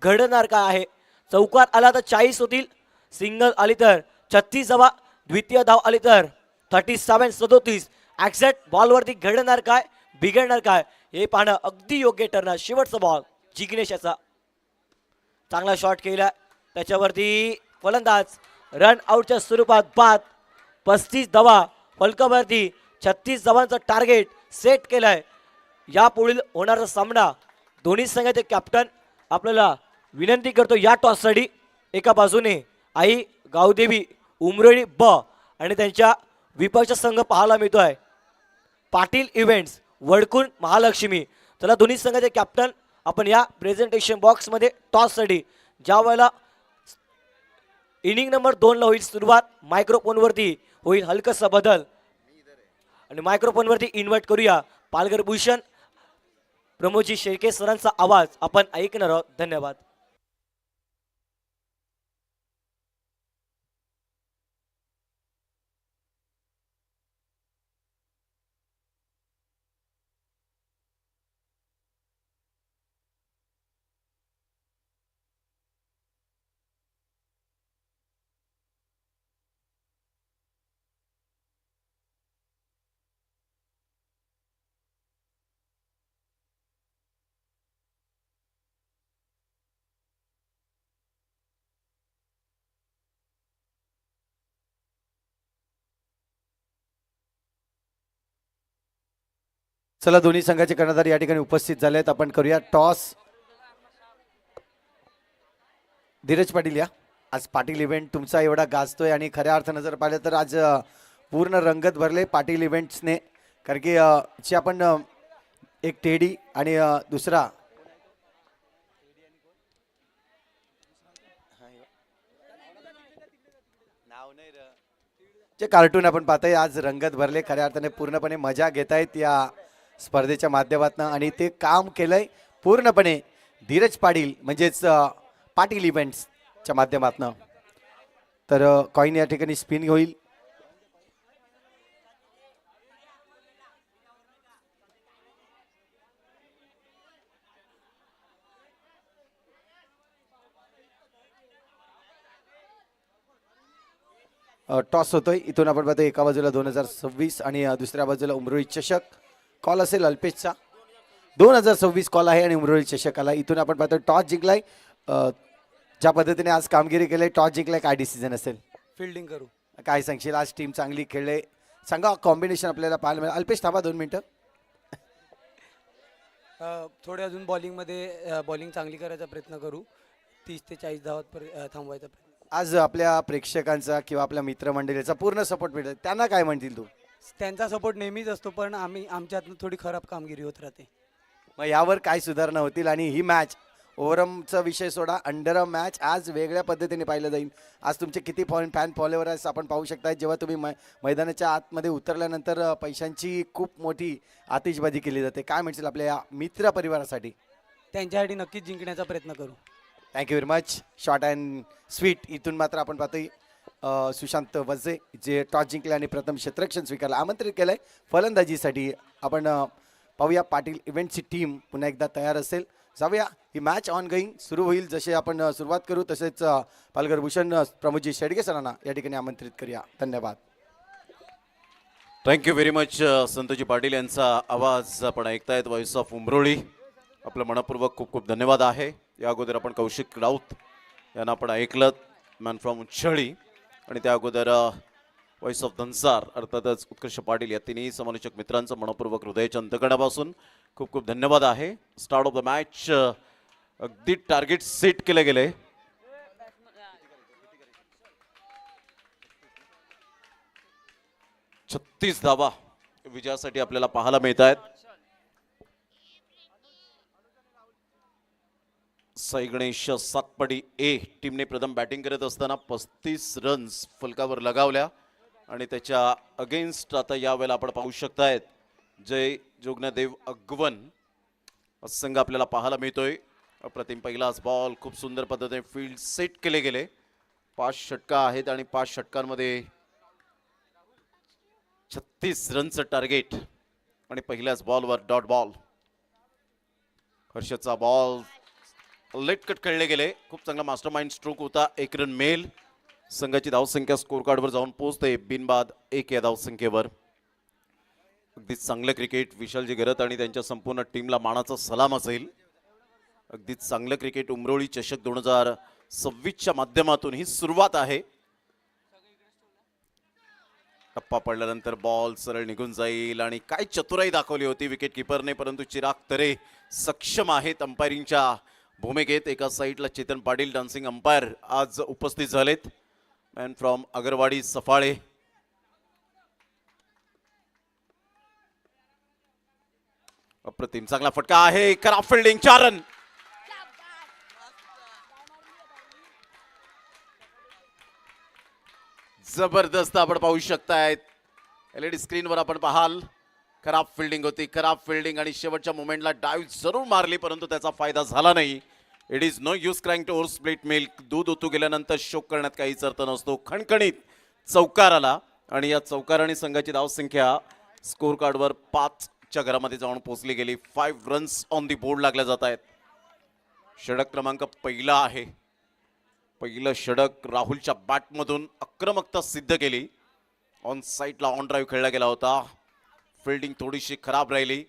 घडणार काय आहे. चौकार आला तर 40 होतील, सिंगल आली तर 36 धावा, द्वितीय धाव आली तर 37. ॲक्सेट बॉलवरती घडणार काय बिघडणार काय हे पाहणं अगदी योग्य ठरणार. शेवटचा बॉल जिग्नेश याचा चांगला शॉट केला, त्याच्यावरती फलंदाज रन आउटच्या स्वरूपात बाद. 35 धावा फलकावरती 36 धावांचा टार्गेट सेट केलाय. यापुढील होणारा सामना दोन्ही संघाचे कॅप्टन आपल्याला विनंती करतो या टॉससाठी. एका बाजूने आई गावदेवी उमरोळी ब आणि त्यांच्या विपक्ष संघ पाहायला मिळतोय पाटील इव्हेंट्स वडकून महालक्ष्मी. चला दोन्ही संघाचे कॅप्टन आपण या प्रेझेंटेशन बॉक्समध्ये टॉससाठी ज्या वेळेला इनिंग नंबर 2 ला होईल सुरुवात, मायक्रोफोनवरती होईल हलकसा बदल आणि मायक्रोफोनवरती इन्व्हाइट करूया पालघर भूषण प्रमोदजी शेळके सरांचा आवाज आपण ऐकणार आहोत. धन्यवाद. चला दोन्ही संघाचे कर्णधार या ठिकाणी उपस्थित झाले आहेत. आपण करूया टॉस. धीरज पाटील या. आज पाटील इव्हेंट तुमचा एवढा गाजतोय आणि खऱ्या अर्थानं जर पाहिलं तर आज पूर्ण रंगत भरले पाटील इव्हेंट्सने, कारण की जे आपण एक टेडी आणि दुसरा जे कार्टून आपण पाहतोय आज रंगत भरले. खऱ्या अर्थाने पूर्णपणे मजा घेत आहेत या स्पर्धेच्या माध्यमातून आणि ते काम केलंय पूर्णपणे धीरज पाटील म्हणजेच पाटील इव्हेंट्सच्या माध्यमातून. तर कॉईन या ठिकाणी स्पिन होईल. टॉस होतोय. इथून आपण पाहतो एका बाजूला 2026 आणि दुसऱ्या बाजूला उमरोळी चषक. कॉल असेल अल्पेशचा. 2026 कॉल आहे आणि उमरोळी चषक आला. इथून आपण पाहतो टॉस जिंकलाय. ज्या पद्धतीने आज कामगिरी केली टॉस जिंकलाय, काय डिसिजन असेल? फिल्डिंग करू. काय सांगशील? आज टीम चांगली खेळले, सांगा कॉम्बिनेशन आपल्याला पाहायला मिळेल. अल्पेश थांबा 2 मिनिटं. थोडे अजून बॉलिंगमध्ये बॉलिंग चांगली करायचा प्रयत्न करू. 30 ते 40 धावात थांबवायचा प्रयत्न. आज आपल्या प्रेक्षकांचा किंवा आपल्या मित्रमंडळीचा पूर्ण सपोर्ट मिळेल, त्यांना काय म्हणतील तू? त्यांचा सपोर्ट नेहमीच असतो, पण आमच्यातनं थोडी खराब कामगिरी होत राहते. मग यावर काय सुधारणा होतील? आणि ही मॅच ओव्हरमचा विषय सोडा, अंडर अ मॅच आज वेगळ्या पद्धतीने पाहिलं जाईल. आज तुमचे किती फॅन फॉलोवर आहेत आपण पाहू शकता. जेव्हा तुम्ही मैदानाच्या आतमध्ये उतरल्यानंतर पैशांची खूप मोठी आतिषबाजी केली जाते. काय म्हणतील आपल्या या मित्र परिवारासाठी? त्यांच्यासाठी नक्कीच जिंकण्याचा प्रयत्न करू. Thank you very much. Short and sweet. इथून मात्र आपण पाहतोय सुशांत वझे जे टॉस जिंकले आणि प्रथम क्षेत्ररक्षण स्वीकारलं आमंत्रित केलंय फलंदाजीसाठी. आपण पाहूया पाटील इव्हेंटची टीम पुन्हा एकदा तयार असेल. जाऊया, ही मॅच ऑन गोईंग सुरू होईल. जसे आपण सुरुवात करू तसेच पालघर भूषण प्रमोदजी शेडगे सरांना या ठिकाणी आमंत्रित करूया. धन्यवाद. Thank you very much. Santoji Patil यांचा आवाज आपण ऐकतायत, व्हॉइस ऑफ उमरोळी. आपलं मनपूर्वक खूप खूप धन्यवाद आहे. या अगोदर आपण कौशिक राऊत यांना आपण ऐकलं, मॅन फ्रॉम उच्छळी, आणि त्या अगोदर व्हॉइस ऑफ धनसार अर्थातच उत्कर्ष पाटील या तिन्ही समालोचक मित्रांचं मनपूर्वक हृदयाच्या अंतकणापासून खूप खूप धन्यवाद आहे. स्टार्ट ऑफ द मॅच अगदी टार्गेट सेट केले गेले. छत्तीस धावा विजयासाठी आपल्याला पाहायला मिळत आहेत. साई गणेश सातपडी ए टीमने प्रथम बॅटिंग करत असताना 35 रन्स फलकावर लगावल्या आणि त्याच्या अगेन्स्ट आता यावेळेला आपण पाहू शकतायत जय जोगनादेव अगवन संघ आपल्याला पाहायला मिळतोय. अप्रतिम पहिलाच बॉल खूप सुंदर पद्धतीने फील्ड सेट केले गेले. 5 षटका आहेत आणि 5 षटकांमध्ये 36 रनचं टार्गेट आणि पहिल्याच बॉलवर डॉट बॉल. हर्षदचा बॉल लेटकट खेळले गेले. खूप चांगला मास्टरमाइंड स्ट्रोक होता. 1 रन मेल. संघाची धावसंख्या स्कोर कार्डवर जाऊन पोहोचते बिनबाद 1 या धावसंख्येवर. अगदी चांगलं क्रिकेट. विशालजी गरत आणि त्यांच्या संपूर्ण टीमला मानाचा सलाम असेल. अगदी चांगलं क्रिकेट. उमरोळी चषक 2026च्या माध्यमातून ही सुरुवात आहे. टप्पा पडल्यानंतर बॉल सरळ निघून जाईल आणि काय चतुराई दाखवली होती विकेट किपरने, परंतु चिराग तरे सक्षम आहेत अंपायरिंगच्या भूमिकेत. एका साईडला चेतन पाटील डान्सिंग अंपायर आज उपस्थित झालेत. Man from Agarwadi Safale. अप्रतिम चांगला फटका आहे. खराब फिल्डिंग. 4 रन. जबरदस्त आपण पाहू शकतायत एलईडी स्क्रीनवर आपण पाहाल. खराब फिल्डिंग होती, खराब फिल्डिंग आणि शेवटच्या मोमेंटला डाईव्ह जरूर मारली परंतु त्याचा फायदा झाला नाही. It is no use crying to over split milk. दूध ओतू गेल्यानंतर शोक करण्यात काहीच अर्थ नसतो. खणखणीत चौकार आला आणि या चौकाराने संघाची धावसंख्या स्कोर कार्डवर 5च्या घरामध्ये जाऊन पोहोचली गेली. 5 रन्स ऑन दी बोर्ड लागल्या जात आहेत. षटक क्रमांक पहिला आहे. पहिलं षटक राहुलच्या बॅटमधून आक्रमकता सिद्ध केली. ऑन साईडला ऑन ड्राईव्ह खेळला गेला होता. फिल्डिंग थोडीशी खराब राहिली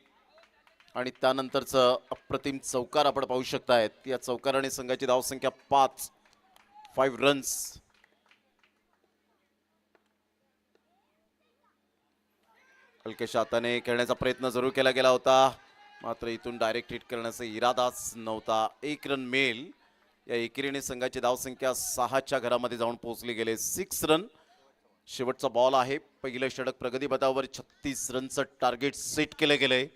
आणि त्यानंतरचं अप्रतिम चौकार आपण पाहू शकतायत. या चौकाराने संघाची धावसंख्या 5 रन्स. हलक्याशा हाताने खेळण्याचा प्रयत्न जरूर केला गेला होता मात्र इथून डायरेक्ट हिट करण्याचा इरादाच नव्हता. 1 रन मेल. या एकेरीने संघाची धावसंख्या 6च्या घरामध्ये जाऊन पोहोचली गेले. 6 रन. शेवटचा बॉल आहे. पहिलं षटक प्रगतीपथावर 36 रनचं टार्गेट सेट केले गेले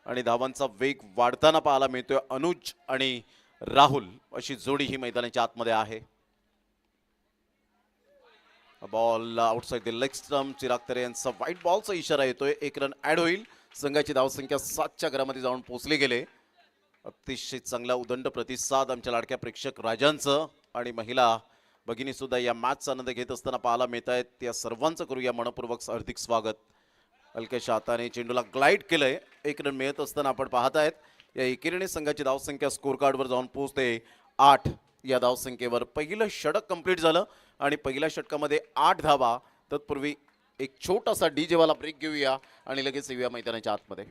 आणि धावांचा वेग वाढताना पाहायला मिळतोय. अनुज आणि राहुल अशी जोडी ही मैदानाच्या आतमध्ये आहे. Ball outside the leg stump. Chirag Tare यांचा व्हाईट बॉलचा इशारा येतोय. 1 रन ऍड होईल. संघाची धावसंख्या 7च्या घरामध्ये जाऊन पोहोचली गेले. अतिशय चांगला उदंड प्रतिसाद आमच्या लाडक्या प्रेक्षक राजांचं आणि महिला भगिनी सुद्धा या मॅचचा आनंद घेत असताना पाहायला मिळत आहेत. त्या सर्वांचं करूया मनपूर्वक हार्दिक स्वागत. हलक्याशा हाताने चेंडूला ग्लाइड केलंय. 1 रन मिळत असताना आपण पाहत आहेत या एकेरीने संघाची धावसंख्या स्कोर कार्डवर जाऊन पोहोचते 8 या धावसंख्येवर. पहिलं षटक कंप्लीट झालं आणि पहिल्या षटकामध्ये 8 धावा. तत्पूर्वी एक छोटासा डीजे वाला ब्रेक घेऊया आणि लगेच येऊया मैदानाच्या आतमध्ये.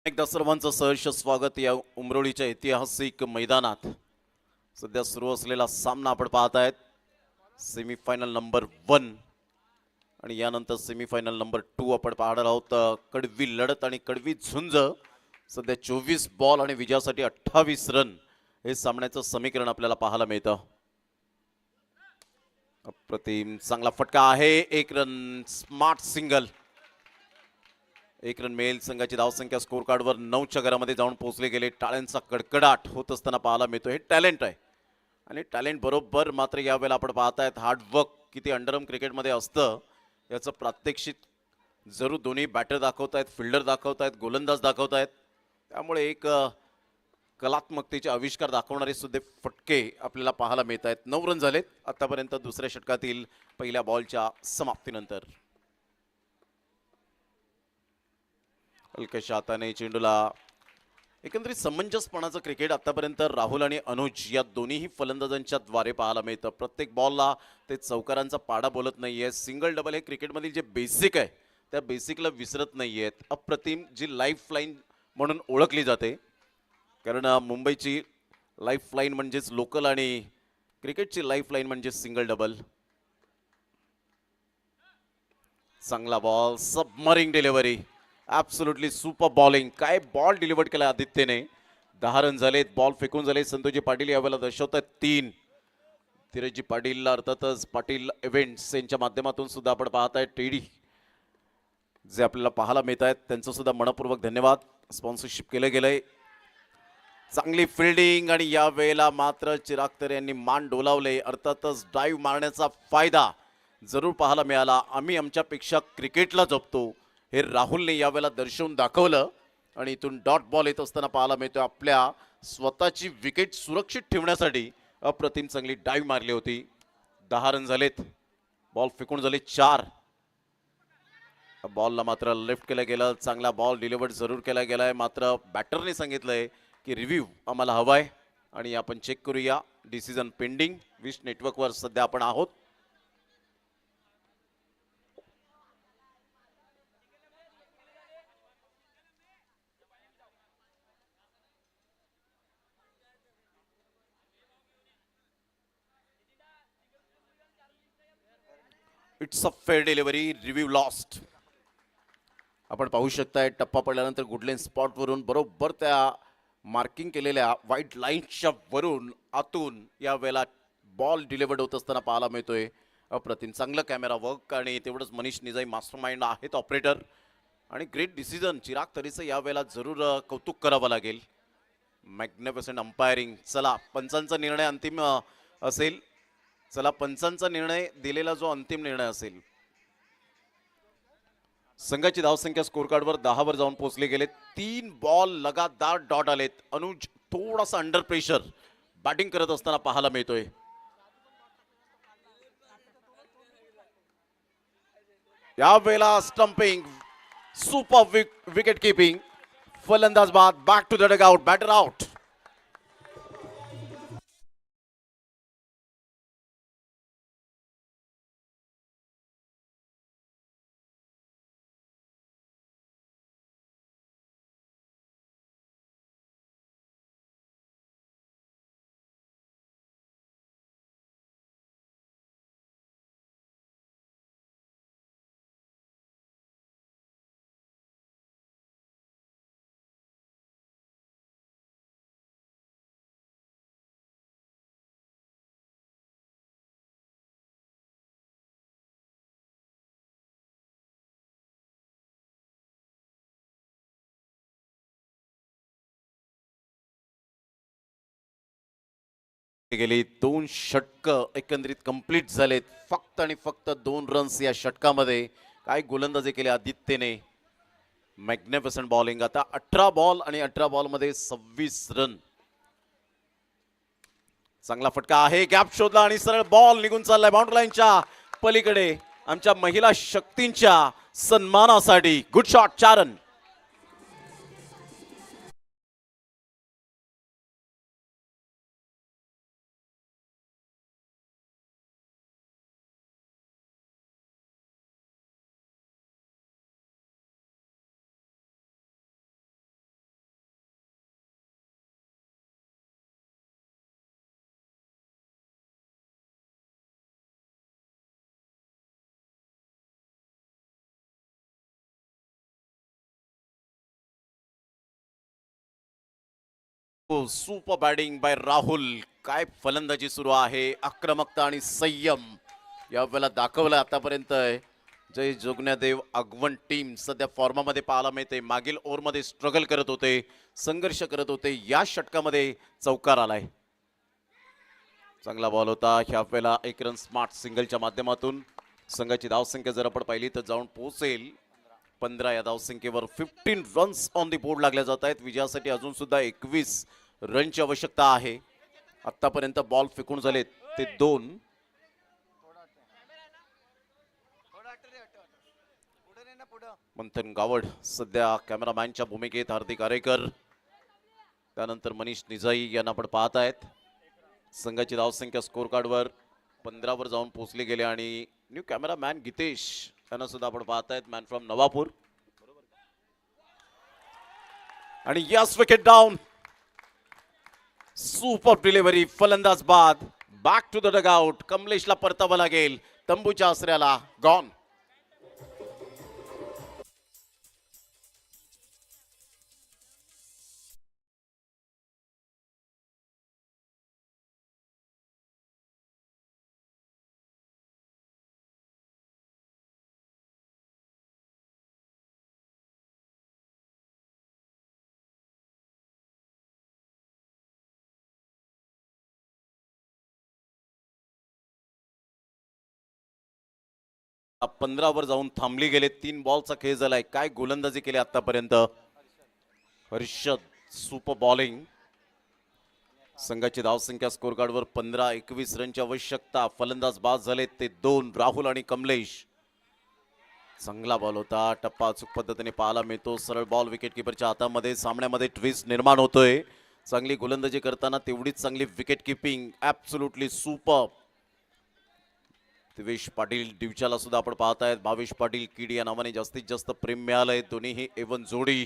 एकदा सर्वांचं सहर्ष स्वागत या उमरोळीच्या ऐतिहासिक मैदानात. सध्या सुरू असलेला सामना आपण पाहत आहेत. सेमीफायनल नंबर 1 आणि यानंतर सेमीफायनल नंबर 2 आपण पाहणार आहोत. कडवी लढत आणि कडवी झुंज सध्या 24 बॉल आणि विजयासाठी 28 रन हे सामन्याचं समीकरण आपल्याला पाहायला मिळतं. अप्रतिम चांगला फटका आहे. 1 रन स्मार्ट सिंगल. 1 रन मिळेल. संघाची धावसंख्या स्कोर कार्डवर 9च्या घरामध्ये जाऊन पोहोचले गेले. टाळ्यांचा कडकडाट होत असताना पाहायला मिळतो. हे टॅलेंट आहे आणि टॅलेंट बरोबर मात्र यावेळेला आपण पाहतायत हार्डवर्क किती अंडरआर्म क्रिकेटमध्ये असतं याचं प्रात्यक्षिक जरूर दोन्ही बॅटर दाखवतायत, फिल्डर दाखवतायत, गोलंदाज दाखवतायत. त्यामुळे एक कलात्मकतेचे आविष्कार दाखवणारे सुद्धा फटके आपल्याला पाहायला मिळत आहेत. 9 रन झालेत आतापर्यंत दुसऱ्या षटकातील पहिल्या बॉलच्या समाप्तीनंतर. हलक्याशा हाताने चेंडूला एकंदरीत समंजसपणाचं क्रिकेट आतापर्यंत राहुल आणि अनुज या दोन्हीही फलंदाजांच्या द्वारे पाहायला मिळतं. प्रत्येक बॉलला ते चौकारांचा पाडा बोलत नाहीये. सिंगल डबल हे क्रिकेटमधील जे बेसिक आहे त्या बेसिकला विसरत नाहीयेत. अप्रतिम जी लाईफ लाईन म्हणून ओळखली जाते, कारण मुंबईची लाईफ लाईन म्हणजेच लोकल आणि क्रिकेटची लाईफ लाईन म्हणजे सिंगल डबल. चांगला ball, submarine delivery, absolutely super bowling. काय बॉल डिलिव्हर केला आदित्यने. 10 रन झालेत. बॉल फेकून झाले. संतोषजी पाटील यावेळेला दर्शवतात 3. धीरजजी पाटील अर्थातच पाटील इव्हेंट्स यांच्या माध्यमातून सुद्धा आपण पाहताय टेडी जे आपल्याला पाहायला मिळत आहेत त्यांचं सुद्धा मनपूर्वक धन्यवाद. स्पॉन्सरशिप केलं गेलंय. चांगली फिल्डिंग आणि यावेळेला मात्र चिराग तर यांनी मान डोलावले. अर्थातच ड्राईव्ह मारण्याचा फायदा जरूर पाहायला मिळाला. आम्ही आमच्यापेक्षा क्रिकेटला जपतो हे राहुलने यावेळेला दर्शवून दाखवलं आणि इथून डॉट बॉल येत असताना पाहायला मिळतो. आपल्या स्वतःची विकेट सुरक्षित ठेवण्यासाठी अप्रतिम चांगली ड्राईव्ह मारली होती. 10 रन झालेत. बॉल फेकून झाले 4. बॉलला मात्र लेफ्ट केलं गेलं. चांगला बॉल डिलिव्हर्ड जरूर केला गेलाय. मात्र बॅटरने सांगितलंय की रिव्ह्यू आम्हाला हवाय आणि आपण चेक करूया. Decision pending. विश नेटवर्कवर सध्या आपण आहोत. It's a fair delivery. Review lost. आपण पाहू शकताय टप्पा पडल्यानंतर गुडलेन स्पॉटवरून बरोबर त्या मार्किंग केलेल्या व्हाईट लाईनच्या वरून आतून यावेळेला बॉल डिलिव्हर्ड होत असताना पाहायला मिळतोय. अप्रतिम चांगलं कॅमेरा वर्क आणि तेवढंच मनीष निजाई मास्टर माइंड आहेत ऑपरेटर आणि ग्रेट डिसिजन. चिराग तरीचं यावेळेला जरूर कौतुक करावं लागेल. Magnificent umpiring. चला पंचांचा निर्णय अंतिम असेल. चला पंचांचा निर्णय दिलेला जो अंतिम निर्णय असेल. संघाची धावसंख्या स्कोर कार्डवर 10 वर जाऊन पोहोचले गेले. 3 बॉल लगातार डॉट आलेत. अनुज थोडासा अंडर प्रेशर बॅटिंग करत असताना पाहायला मिळतोय. यावेळेला स्टंपिंग, सुपर विकेट किपिंग. फलंदाज बाद. Back to the dugout. Batter out. गेली 2 षटकं एकंदरीत कंप्लीट झालेत. फक्त आणि फक्त 2 रन्स या षटकामध्ये. काय गोलंदाजी केली आदित्यने. Magnificent bowling. आता 18 बॉल आणि 18 बॉल मध्ये 26 रन. चांगला फटका आहे. गॅप शोधला आणि सरळ बॉल निघून चाललाय बाउंड्री लाईनच्या पलीकडे. आमच्या महिला शक्तींच्या सन्मानासाठी good shot. 4 run. Super batting by Rahul. काय फलंदाजी सुरू आहे, आक्रमकता आणि संयम यावेळेला दाखवला आतापर्यंत. जय जोगण्यादेव आगवण टीम सध्या फॉर्मामध्ये पाहायला मिळते. मागील ओव्हरमध्ये स्ट्रगल करत होते, संघर्ष करत होते, या षटकामध्ये चौकार आलाय. चांगला बॉल होता. ह्या वेळेला एक रन स्मार्ट सिंगलच्या माध्यमातून संघाची धावसंख्या जर आपण पाहिली तर जाऊन पोहोचेल 15 या धावसंख्येवर. 15 रन्स ऑन दी बोर्ड लागल्या जात आहेत. विजयासाठी अजून सुद्धा 21 रनची आवश्यकता आहे. आतापर्यंत बॉल फेकून झालेत ते 2. मंथन गावड सध्या कॅमेरामॅनच्या भूमिकेत, हार्दिक आरेकर त्यानंतर मनीष निजाई यांना आपण पाहत आहेत. संघाची धावसंख्या स्कोर कार्डवर 15 वर जाऊन पोहोचली गेले आणि न्यू कॅमेरामॅन गितेश यांना सुद्धा आपण पाहत आहेत, मॅन फ्रॉम नवापूर. आणि yes, wicket down. Super delivery, फलंदाज बाद. Back to the dugout. कमलेशला परतावं लागेल तंबूच्या आसऱ्याला. गॉन. आता 15 वर जाऊन थांबली गेले. 3 बॉलचा खेळ झालाय. काय गोलंदाजी केली आतापर्यंत. Harshad super bowling. संघाची धावसंख्या स्कोर कार्डवर 15-21 रनची आवश्यकता. फलंदाज बाद झाले ते 2, राहुल आणि कमलेश. चांगला बॉल होता. टप्पा अचूक पद्धतीने पाहायला मिळतो. सरळ बॉल विकेट किपरच्या हातामध्ये. सामन्यामध्ये ट्विस्ट निर्माण होतोय. चांगली गोलंदाजी करताना तेवढीच चांगली wicket keeping. Absolutely super. Divesh Patil डिवच्याला सुद्धा आपण पाहतायत. भावेश पाटील किडी या नावाने जास्तीत जास्त प्रेम मिळालंय. दोन्हीही एवन जोडी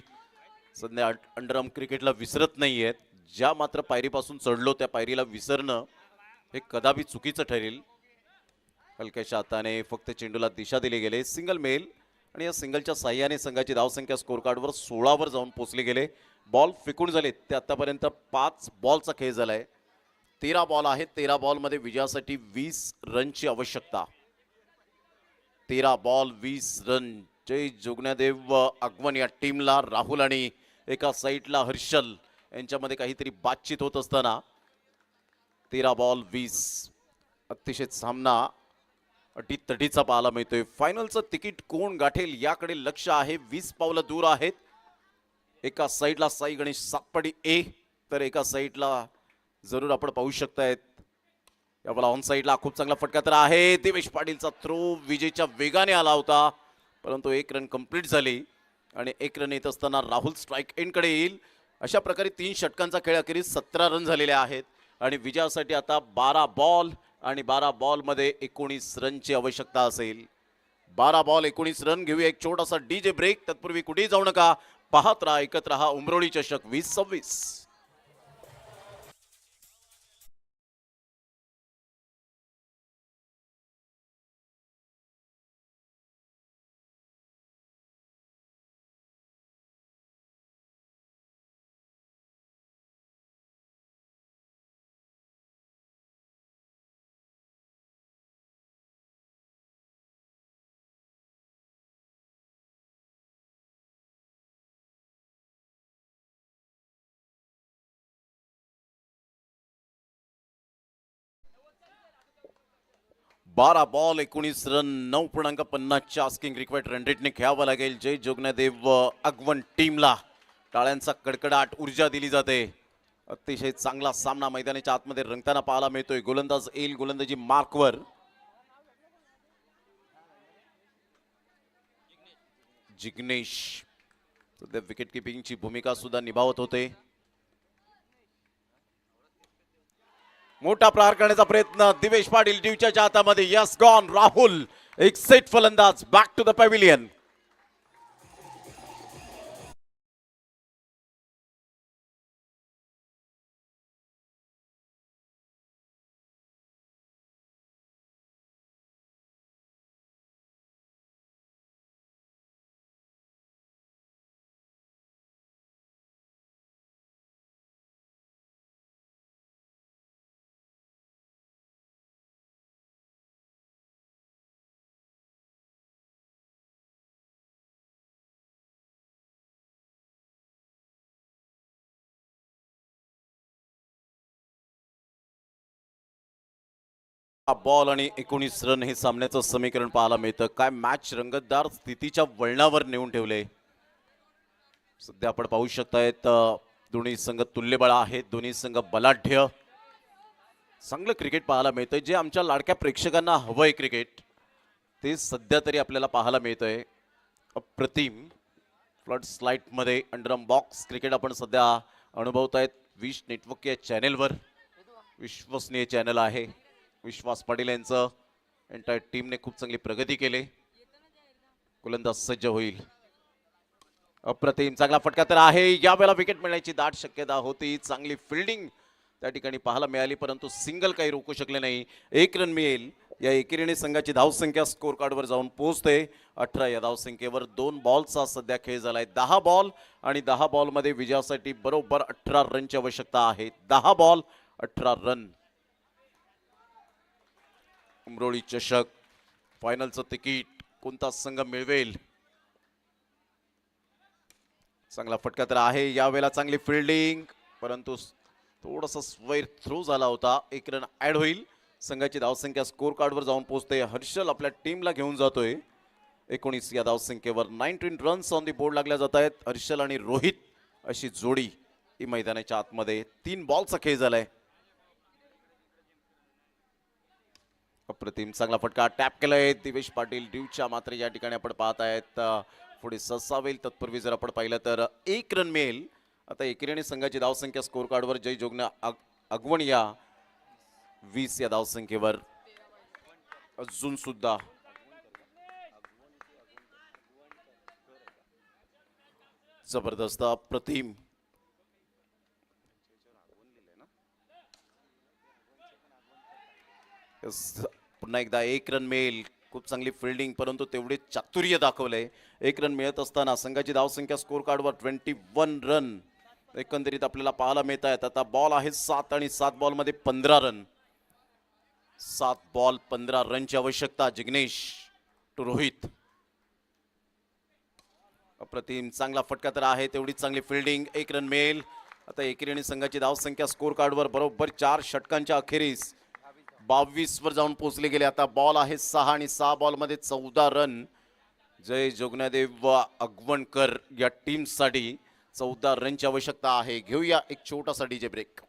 सध्या अंडरआर्म क्रिकेटला विसरत नाहीयेत. ज्या मात्र पायरीपासून चढलो त्या पायरीला विसरणं हे कदापि चुकीचं ठरेल. हलक्याच्या हाताने फक्त चेंडूला दिशा दिली गेले. सिंगल मेल आणि या सिंगलच्या साह्याने संघाची धावसंख्या स्कोर कार्डवर 16 वर जाऊन पोहोचली गेले. बॉल फेकून झाले ते आतापर्यंत 5 बॉलचा खेळ झालाय. 13 बॉल आहेत. 13 बॉलमध्ये विजयासाठी 20 रनची आवश्यकता. 13 बॉल 20 रन. जय जोगण्यादेव आगवण या टीमला राहुल आणि एका साईडला हर्षल यांच्यामध्ये काहीतरी बातचीत होत असताना 13 बॉल 20. अतिशय सामना अटीतटीचा पाहायला मिळतोय. फायनलचं तिकीट कोण गाठेल याकडे लक्ष आहे. 20 पावलं दूर आहेत. एका साईडला साई गणेश सातपाडी ए, तर एका साईडला जरूर आपण पाहू शकतायत यावेळेला ऑन साईडला खूप चांगला फटका तर आहे. दिवेश पाटीलचा थ्रो विजेच्या वेगाने आला होता, परंतु 1 रन कंप्लीट झाली आणि 1 रन येत असताना राहुल स्ट्राईक एंडकडे येईल. अशा प्रकारे 3 षटकांचा खेळ अखेरीस 17 रन झालेले आहेत आणि विजयासाठी आता 12 बॉल आणि 12 बॉलमध्ये 19 रनची आवश्यकता असेल. 12 बॉल 19 रन. घेऊया एक छोटासा डीजे ब्रेक. तत्पूर्वी कुठेही जाऊ नका. पाहत राहा, ऐकत राहा उमरोळी चषक 2026. बारा बॉल 19 रन. 9.50च्या आस्किंग रिक्वायर्ड रन रेटने खेळावं लागेल जय जोगण्यादेव आगवण टीमला. टाळ्यांचा कडकडाट ऊर्जा दिली जाते. अतिशय चांगला सामना मैदानाच्या आतमध्ये रंगताना पाहायला मिळतोय. गोलंदाज येईल गोलंदाजी मार्कवर. जिग्नेश सध्या विकेट किपिंगची भूमिका सुद्धा निभावत होते. मोठा प्रहार करण्याचा प्रयत्न दिवेश पाटील ड्यूच्या हातामध्ये. Yes, gone. राहुल एक सेट फलंदाज. Back to the pavilion. Ball आणि 19 रन हे सामन्याचं समीकरण पाहायला मिळतं. काय मॅच रंगतदार स्थितीच्या वळणावर नेऊन ठेवले. सध्या आपण पाहू शकतायत दोन्ही संघ तुल्यबळ आहेत, दोन्ही संघ बलाढ्य. चांगलं क्रिकेट पाहायला मिळतंय, जे आमच्या लाडक्या प्रेक्षकांना हवंय क्रिकेट ते सध्या तरी आपल्याला पाहायला मिळतंय. अप्रतिम फ्लड स्लाइटमध्ये अंडरम बॉक्स क्रिकेट आपण सध्या अनुभवतायत. विश नेटवर्क या चॅनेलवर, विश्वसनीय चॅनल आहे. विश्वास पाटील यांचं एंटायर टीमने खूप चांगली प्रगती केली. गोलंदाज सज्ज होईल. अप्रतिम चांगला फटका तर आहे. यावेळेला विकेट मिळण्याची दाट शक्यता होती. चांगली फिल्डिंग त्या ठिकाणी पाहायला मिळाली, परंतु सिंगल काही रोखू शकले नाही. 1 रन मिळेल. या एकेरीने संघाची धावसंख्या स्कोर कार्डवर जाऊन पोहोचते 18. या धावसंख्येवर 2 बॉलचा सध्या खेळ झालाय. 10 बॉल आणि 10 बॉलमध्ये विजयासाठी बरोबर 18 रनची आवश्यकता आहे. 10 बॉल 18 रन. उमरोळी चषक फायनलचं तिकीट कोणता संघ मिळवेल. चांगला फटका तर आहे. यावेळेला चांगली फिल्डिंग, परंतु थोडासा स्वैर थ्रो झाला होता. 1 रन ऍड होईल. संघाची धावसंख्या स्कोर कार्डवर जाऊन पोहोचते. हर्षल आपल्या टीमला घेऊन जातोय. 19 या धावसंख्येवर 19 रन्स ऑन दी बोर्ड लागल्या जात आहेत. हर्षल आणि रोहित अशी जोडी ही मैदानाच्या आतमध्ये. 3 बॉलचा खेळ झालाय. अप्रतिम चांगला फटका टॅप केलाय दिवेश पाटील ड्यूच्या. मात्र या ठिकाणी आपण पाहत आहेत पुढे ससावेल. तत्पूर्वी जर आपण पाहिलं तर 1 रन मिळेल. आता एकेरीने संघाची धावसंख्या स्कोर कार्डवर जय जोगना अगवण या 20 या धावसंख्येवर अजून सुद्धा जबरदस्त अप्रतिम. पुन्हा एकदा 1 रन मिळेल. खूप चांगली फिल्डिंग, परंतु तेवढे चातुर्य दाखवलंय. 1 रन मिळत असताना संघाची धावसंख्या स्कोर कार्डवर 21 रन एकंदरीत आपल्याला पाहायला मिळत आहेत. आता बॉल आहे 7 आणि 7 बॉलमध्ये 15 रन. 7 बॉल 15 रनची आवश्यकता. जिग्नेश टू रोहित. अप्रतिम चांगला फटका तर आहे. तेवढीच चांगली फिल्डिंग. 1 रन मिळेल. आता एकेरीने संघाची धावसंख्या स्कोर कार्डवर बरोबर 4 षटकांच्या अखेरीस 22 वर जाऊन पोहोचले गेले. आता बॉल आहे 6 आणि 6 बॉलमध्ये 14 रन. जय जोगनादेव व अगवणकर या टीमसाठी 14 रनची आवश्यकता आहे. घेऊया एक छोटासा डीजे ब्रेक.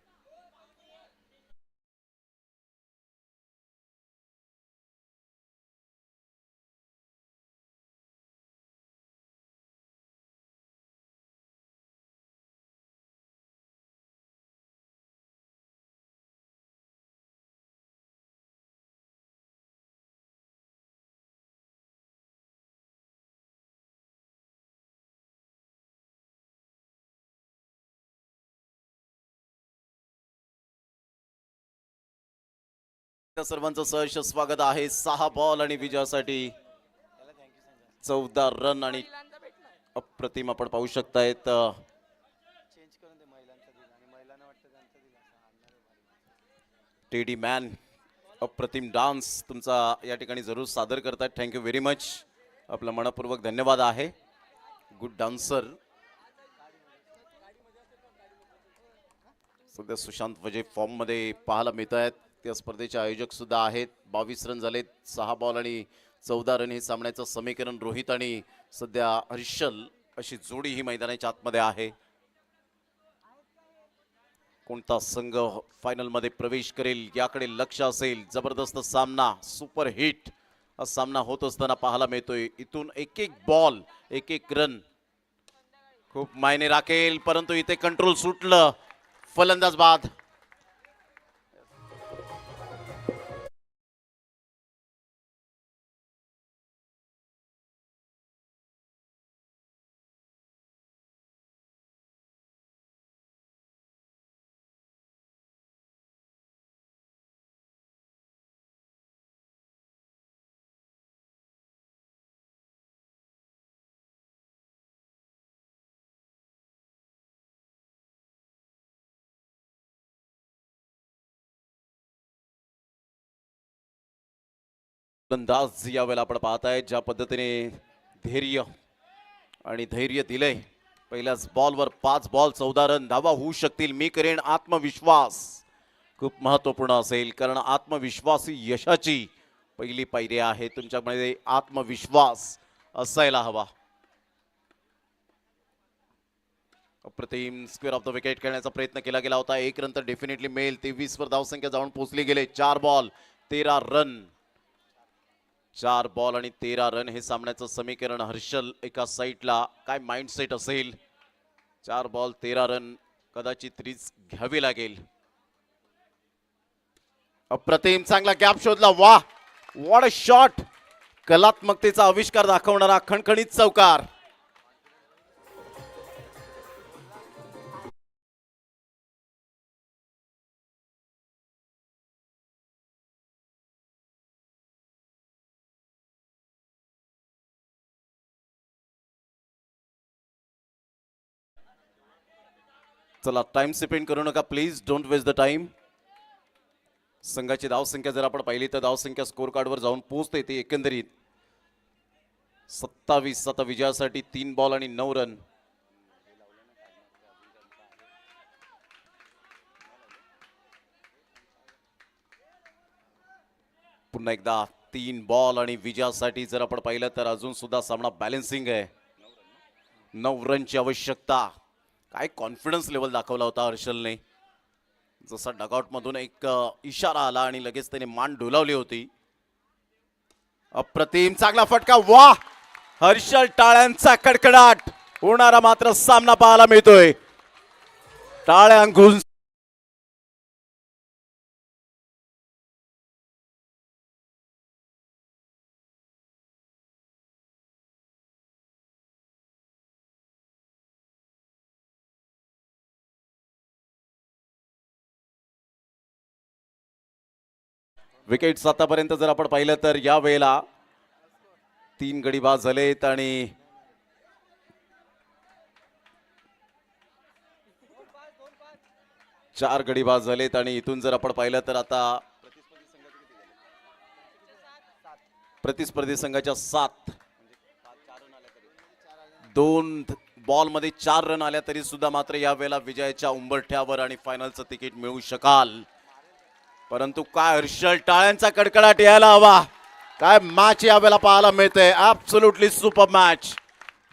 त्या सर्वांचं सहर्ष स्वागत आहे. 6 बॉल आणि विजयासाठी 14 रन आणि अप्रतिम आपण पाहू शकतायत. टेडी मॅन अप्रतिम डान्स तुमचा या ठिकाणी जरूर सादर करतायत. Thank you very much. आपला मनपूर्वक धन्यवाद आहे. Good dancer. सध्या सुशांत वजे फॉर्म मध्ये पाहायला मिळत आहेत. त्या स्पर्धेचे आयोजक सुद्धा आहेत. 22 रन झालेत. 6 बॉल आणि 14 रन हे सामन्याचं समीकरण. रोहित आणि सध्या हर्षल अशी जोडी ही मैदानाच्या आतमध्ये आहे. कोणता संघ फायनल मध्ये प्रवेश करेल याकडे लक्ष असेल. जबरदस्त सामना, सुपर हिट हा सामना होत असताना पाहायला मिळतोय. इथून एक एक बॉल, एक एक रन खूप मायने राखेल, परंतु इथे कंट्रोल सुटलं. फलंदाज बाद. फलंदाज यावेळेला आपण पाहताय ज्या पद्धतीने धैर्य आणि धैर्य दिलंय. पहिल्याच बॉलवर 5 बॉल 14 रन. धावा होऊ शकतील. मी करेन आत्मविश्वास. खूप महत्वपूर्ण असेल, कारण आत्मविश्वास ही यशाची पहिली पायरी आहे. तुमच्यामध्ये आत्मविश्वास असायला हवा. अप्रतिम स्क्वेअर ऑफ द विकेट खेळण्याचा प्रयत्न केला गेला होता. 1 रन तर डेफिनेटली मिळेल. 23 वर धावसंख्या जाऊन पोहोचली गेले. 4 बॉल 13 रन. 4 बॉल आणि 13 रन हे सामन्याचं समीकरण. हर्षल एका साईडला काय माइंडसेट असेल. 4 बॉल 13 रन, कदाचित रिस्क घ्यावी लागेल. अप्रतिम चांगला गॅप शोधला. वा, व्हॉट अ शॉट. कलात्मकतेचा आविष्कार दाखवणारा खणखणीत चौकार. चला, टाइम स्पेंड करू नका please. Don't waste the time. संघाची धावसंख्या जर आपण पाहिली तर धावसंख्या स्कोर कार्डवर जाऊन पोहोचते ती एकंदरीत 27. आता विजयासाठी 3 बॉल आणि 9 रन. पुन्हा एकदा 3 बॉल आणि विजयासाठी जर आपण पाहिलं तर अजून सुद्धा सामना बॅलन्सिंग आहे. 9 रनची आवश्यकता. काय कॉन्फिडन्स लेवल दाखवला होता हर्षलने. जसा डगआउट मधून एक इशारा आला आणि लगेच त्याने मान डोलावली होती. अप्रतिम चांगला फटका. वा, हर्षल टाळ्यांचा कडकडाट होणारा मात्र सामना पाहायला मिळतोय. टाळ्या गुंज. विकेट्स आतापर्यंत जर आपण पाहिलं तर या वेळेला 3 गडी बाद झालेत आणि चार गडी बाद झालेत आणि इथून जर आपण पाहिलं तर आता प्रतिस्पर्धी संघाच्या 7. 2 बॉल मध्ये 4 रन आल्या तरी सुद्धा मात्र या वेळेला विजयाच्या उंबरठ्यावर आणि फायनलचं तिकीट मिळू शकाल. परंतु काय हर्षल टाळ्यांचा कडकडाट यायला हवा. काय मॅच यावेळेला पाहायला मिळते. Absolutely super match.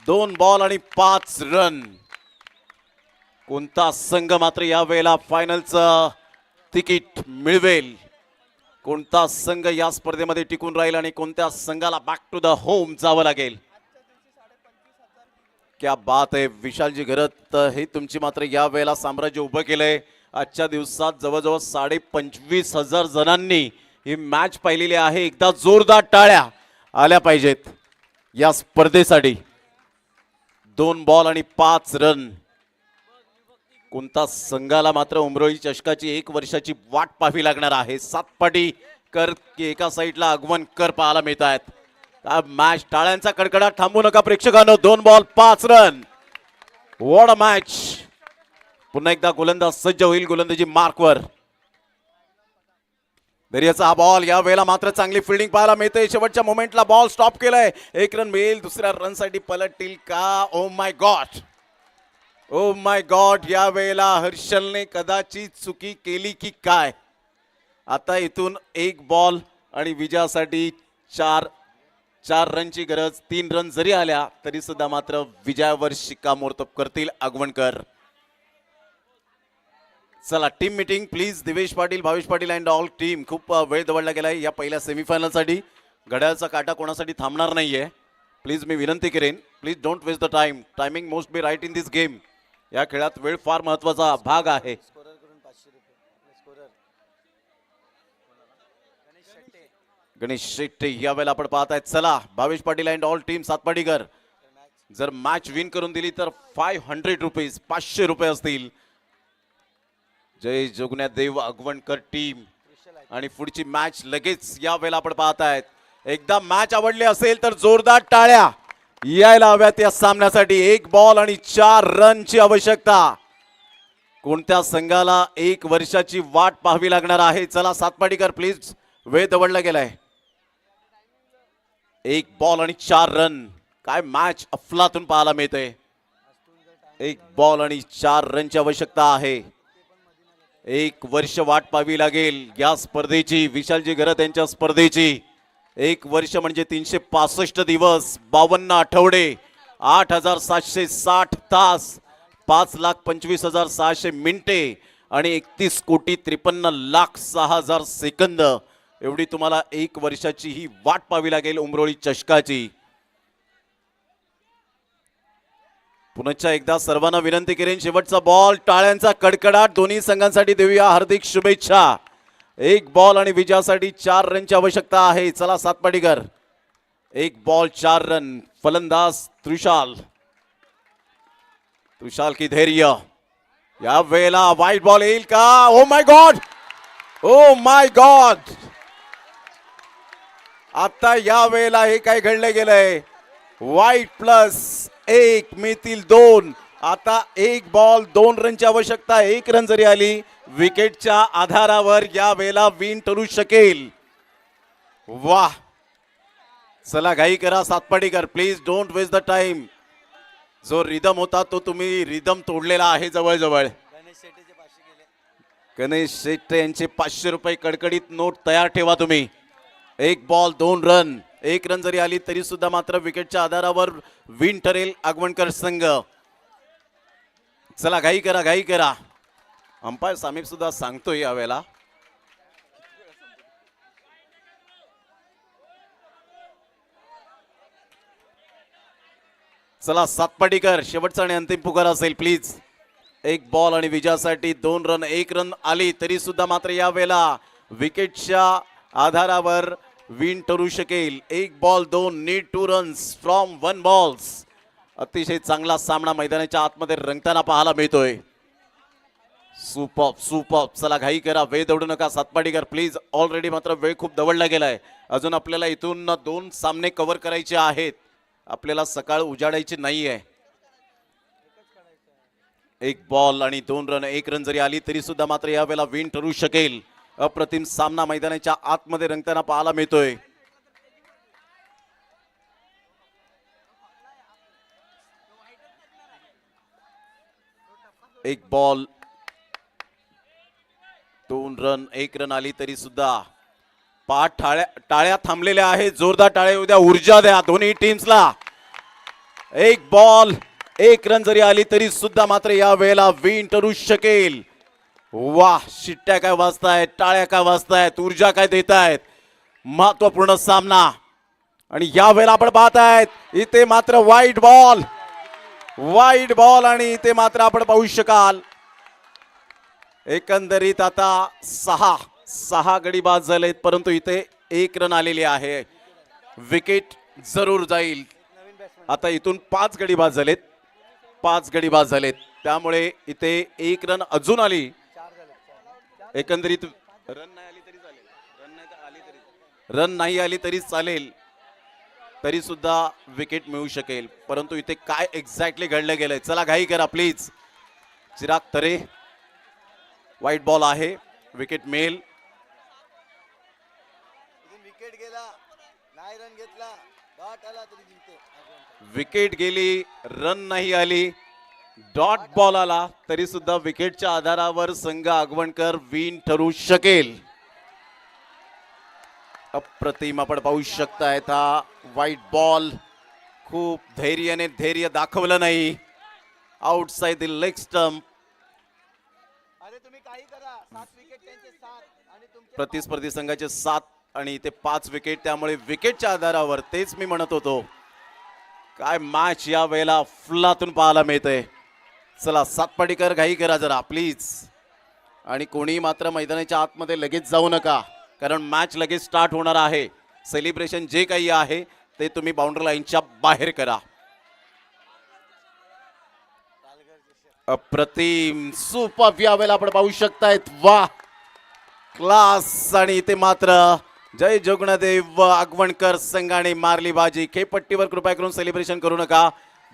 2 बॉल आणि 5 रन. कोणता संघ मात्र या वेळेला फायनलचं तिकीट मिळवेल. कोणता संघ या स्पर्धेमध्ये टिकून राहील आणि कोणत्या संघाला बॅक टू द होम जावं लागेल. क्या बात आहे विशालजी घरत. हे तुमची मात्र या वेळेला साम्राज्य उभं केलंय. आजच्या दिवसात जवळजवळ 25,500 जणांनी ही मॅच पाहिलेली आहे. एकदा जोरदार टाळ्या आल्या पाहिजेत या स्पर्धेसाठी. 2 बॉल आणि 5 रन. कोणता संघाला मात्र उमरोळी चषकाची 1 वर्षाची वाट पाहावी लागणार आहे. सातपाटी कर एका साईडला आगमन कर पाहायला मिळत आहेत. मॅच टाळ्यांचा कडकडाट थांबू नका प्रेक्षकांनो. 2 ball 5 run. What a match. पुन्हा एकदा गोलंदाज सज्ज होईल गोलंदाजी मार्कवर. दर्याचा हा बॉल या वेळेला मात्र चांगली फिल्डिंग पाहायला मिळते. शेवटच्या मोमेंटला बॉल स्टॉप केलाय. 1 रन मिळेल. दुसऱ्या रन साठी पलटतील का. Oh my God, oh my God. या वेळेला हर्षलने कदाचित चुकी केली की काय. आता इथून 1 बॉल आणि विजयासाठी 4 रनची गरज. 3 रन जरी आल्या तरी सुद्धा मात्र विजयावर शिक्कामोर्तब करतील आगवणकर. चला team meeting please. Divesh Patil, Bhavesh Patil and all team. खूप वेळ दवडला गेलाय या पहिल्या सेमीफायनल साठी. घड्याळाचा काटा कोणासाठी थांबणार नाहीये. प्लीज मी विनंती करेन, please don't waste the time. Timing most be right in this game. या खेळात वेळ फार महत्वाचा भाग आहे. गणेश शेट्टे या वेळेला आपण पाहत आहेत. चला Bhavesh Patil and all team Satpadikar. जर मॅच विन करून दिली तर 500 रुपीज 500 रुपये असतील. जय जोगण्या देव अगवणकर टीम. आणि पुढची मॅच लगेच या वेळेला आपण पाहत आहेत. एकदा मॅच आवडली असेल तर जोरदार टाळ्या यायला हव्यात या सामन्यासाठी. 1 बॉल आणि 4 रनची आवश्यकता. कोणत्या संघाला 1 वर्षाची वाट पाहावी लागणार आहे. चला सातपाडीकर प्लीज. वेळ दवडला गेलाय. 1 बॉल आणि 4 रन. काय मॅच अफलातून पाहायला मिळते. 1 बॉल आणि 4 रनची आवश्यकता आहे. एक वर्ष वाट पाहावी लागेल या स्पर्धेची, विशालजी घरत यांच्या स्पर्धेची. एक वर्ष म्हणजे 365 दिवस, 52 आठवडे, 8,760 तास, 5,25,600 मिनिटे आणि 31,53,06,000 सेकंद एवढी तुम्हाला एक वर्षाची ही वाट पाहावी लागेल उमरोळी चषकाची. पुन्हा एकदा सर्वांना विनंती करेन, शेवटचा बॉल, टाळ्यांचा कडकडाट दोन्ही संघांसाठी देऊया हार्दिक शुभेच्छा. एक बॉल आणि विजयासाठी 4 रनची आवश्यकता आहे. चला सातपाडीकर, एक बॉल 4 रन. फलंदाज त्रिशाल की धैर्य. या वेळेला वाईट बॉल येईल का? Oh my God, oh my God. आता या वेळेला हे काय घडलं गेलंय? वाईट प्लस 1 मिळतील 2. आता एक बॉल 2 रनची आवश्यकता. 1 रन जरी आली विकेटच्या आधारावर या वेळेला विन ठरू शकेल. वाह, चला घाई करा Satpadikar, please don't waste the time. जो रिदम होता तो तुम्ही रिदम तोडलेला आहे जवळजवळ. गणेश शेट्टे यांचे 500 रुपये कडकडीत नोट तयार ठेवा तुम्ही. एक बॉल 2 रन, 1 रन जरी आली तरी सुद्धा मात्र विकेटच्या आधारावर विन ठरेल आगवणकर संघ. चला घाई करा, घाई करा. अंपायर सामीप सुद्धा सांगतोय यावेळेला. चला सातपाडीकर, शेवटचा आणि अंतिम पुकार असेल प्लीज. एक बॉल आणि विजयासाठी 2 रन. 1 रन आली तरी सुद्धा मात्र या वेळेला विकेटच्या आधारावर विन ठरू शकेल. 1 ball 2, need 2 runs from 1 balls. अतिशय चांगला सामना मैदानाच्या आतमध्ये रंगताना पाहायला मिळतोय. Super super. चला घाई करा, वेळ दवडू नका सातपाडीकर प्लीज. ऑलरेडी मात्र वेळ खूप दवडला गेलाय. अजून आपल्याला इथून 2 सामने कव्हर करायचे आहेत. आपल्याला सकाळ उजाडायची नाहीये. 1 बॉल आणि 2 रन. 1 रन जरी आली तरी सुद्धा मात्र यावेळेला विन ठरू शकेल. अप्रतिम सामना मैदानाच्या आतमध्ये रंगताना पाहायला मिळतोय. एक बॉल 2 रन. 1 रन आली तरी सुद्धा टाळ्या थांबलेल्या आहेत. जोरदार टाळ्या उद्या, ऊर्जा द्या दोन्ही टीम्सला. 1 बॉल 1 रन जरी आली तरी सुद्धा मात्र या वेळेला विन ठरू शकेल. वाह, शिट्ट्या काय वाजतायत, टाळ्या काय वाजतायत, ऊर्जा काय देतायत. महत्वपूर्ण सामना. आणि या वेळेला आपण पाहतायत इथे मात्र वाईट बॉल आणि इथे मात्र आपण पाहू शकाल एकंदरीत आता 6 गडी बाद झालेत, परंतु इथे 1 रन आलेली आहे. विकेट जरूर जाईल. आता इथून 5 गडी बाद झालेत, 5 गडी बाद झालेत. त्यामुळे इथे 1 रन अजून आली. एकंदरीत रन नाही आली तरी चालेल, रन नाही आली तरी चालेल, तरी सुद्धा विकेट मिळू शकेल. परंतु इथे काय एक्झॅक्टली घडलं गेलंय? चला घाई करा प्लीज. चिराग तरे, वाईट बॉल आहे, विकेट मिळेल. विकेट गेला, नाही रन घेतला, डॉट आला तरी जिंकते. विकेट गेली, रन नाही आली, डॉट बॉल आला तरी सुद्धा विकेटच्या आधारावर संघ आगवणकर विन ठरू शकेल. अप्रतिम आपण पाहू शकतायत हा वाईट बॉल. खूप धैर्य दाखवलं नाही. Outside the leg stump. प्रतिस्पर्धी संघाचे 7 आणि इथे 5 विकेट. त्यामुळे विकेटच्या आधारावर, तेच मी म्हणत होतो, काय मॅच या वेळेला अफलातून पाहायला मिळते. चला सातपाडीकर घाई करा जरा प्लीज. आणि कोणी मात्र मैदानाच्या आतमध्ये लगेच जाऊ नका, कारण मॅच लगेच स्टार्ट होणार आहे. सेलिब्रेशन जे काही आहे ते तुम्ही बाउंड्री लाईनच्या बाहेर करा. अप्रतिम, सुपर या वेळेला आपण पाहू शकतायत. वा, क्लास. आणि इथे मात्र जय जोगणदेव व आगवणकर संघाने मारली बाजी. खेळपट्टीवर कृपया करून सेलिब्रेशन करू नका,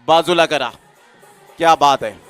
बाजूला करा. क्या बात आहे.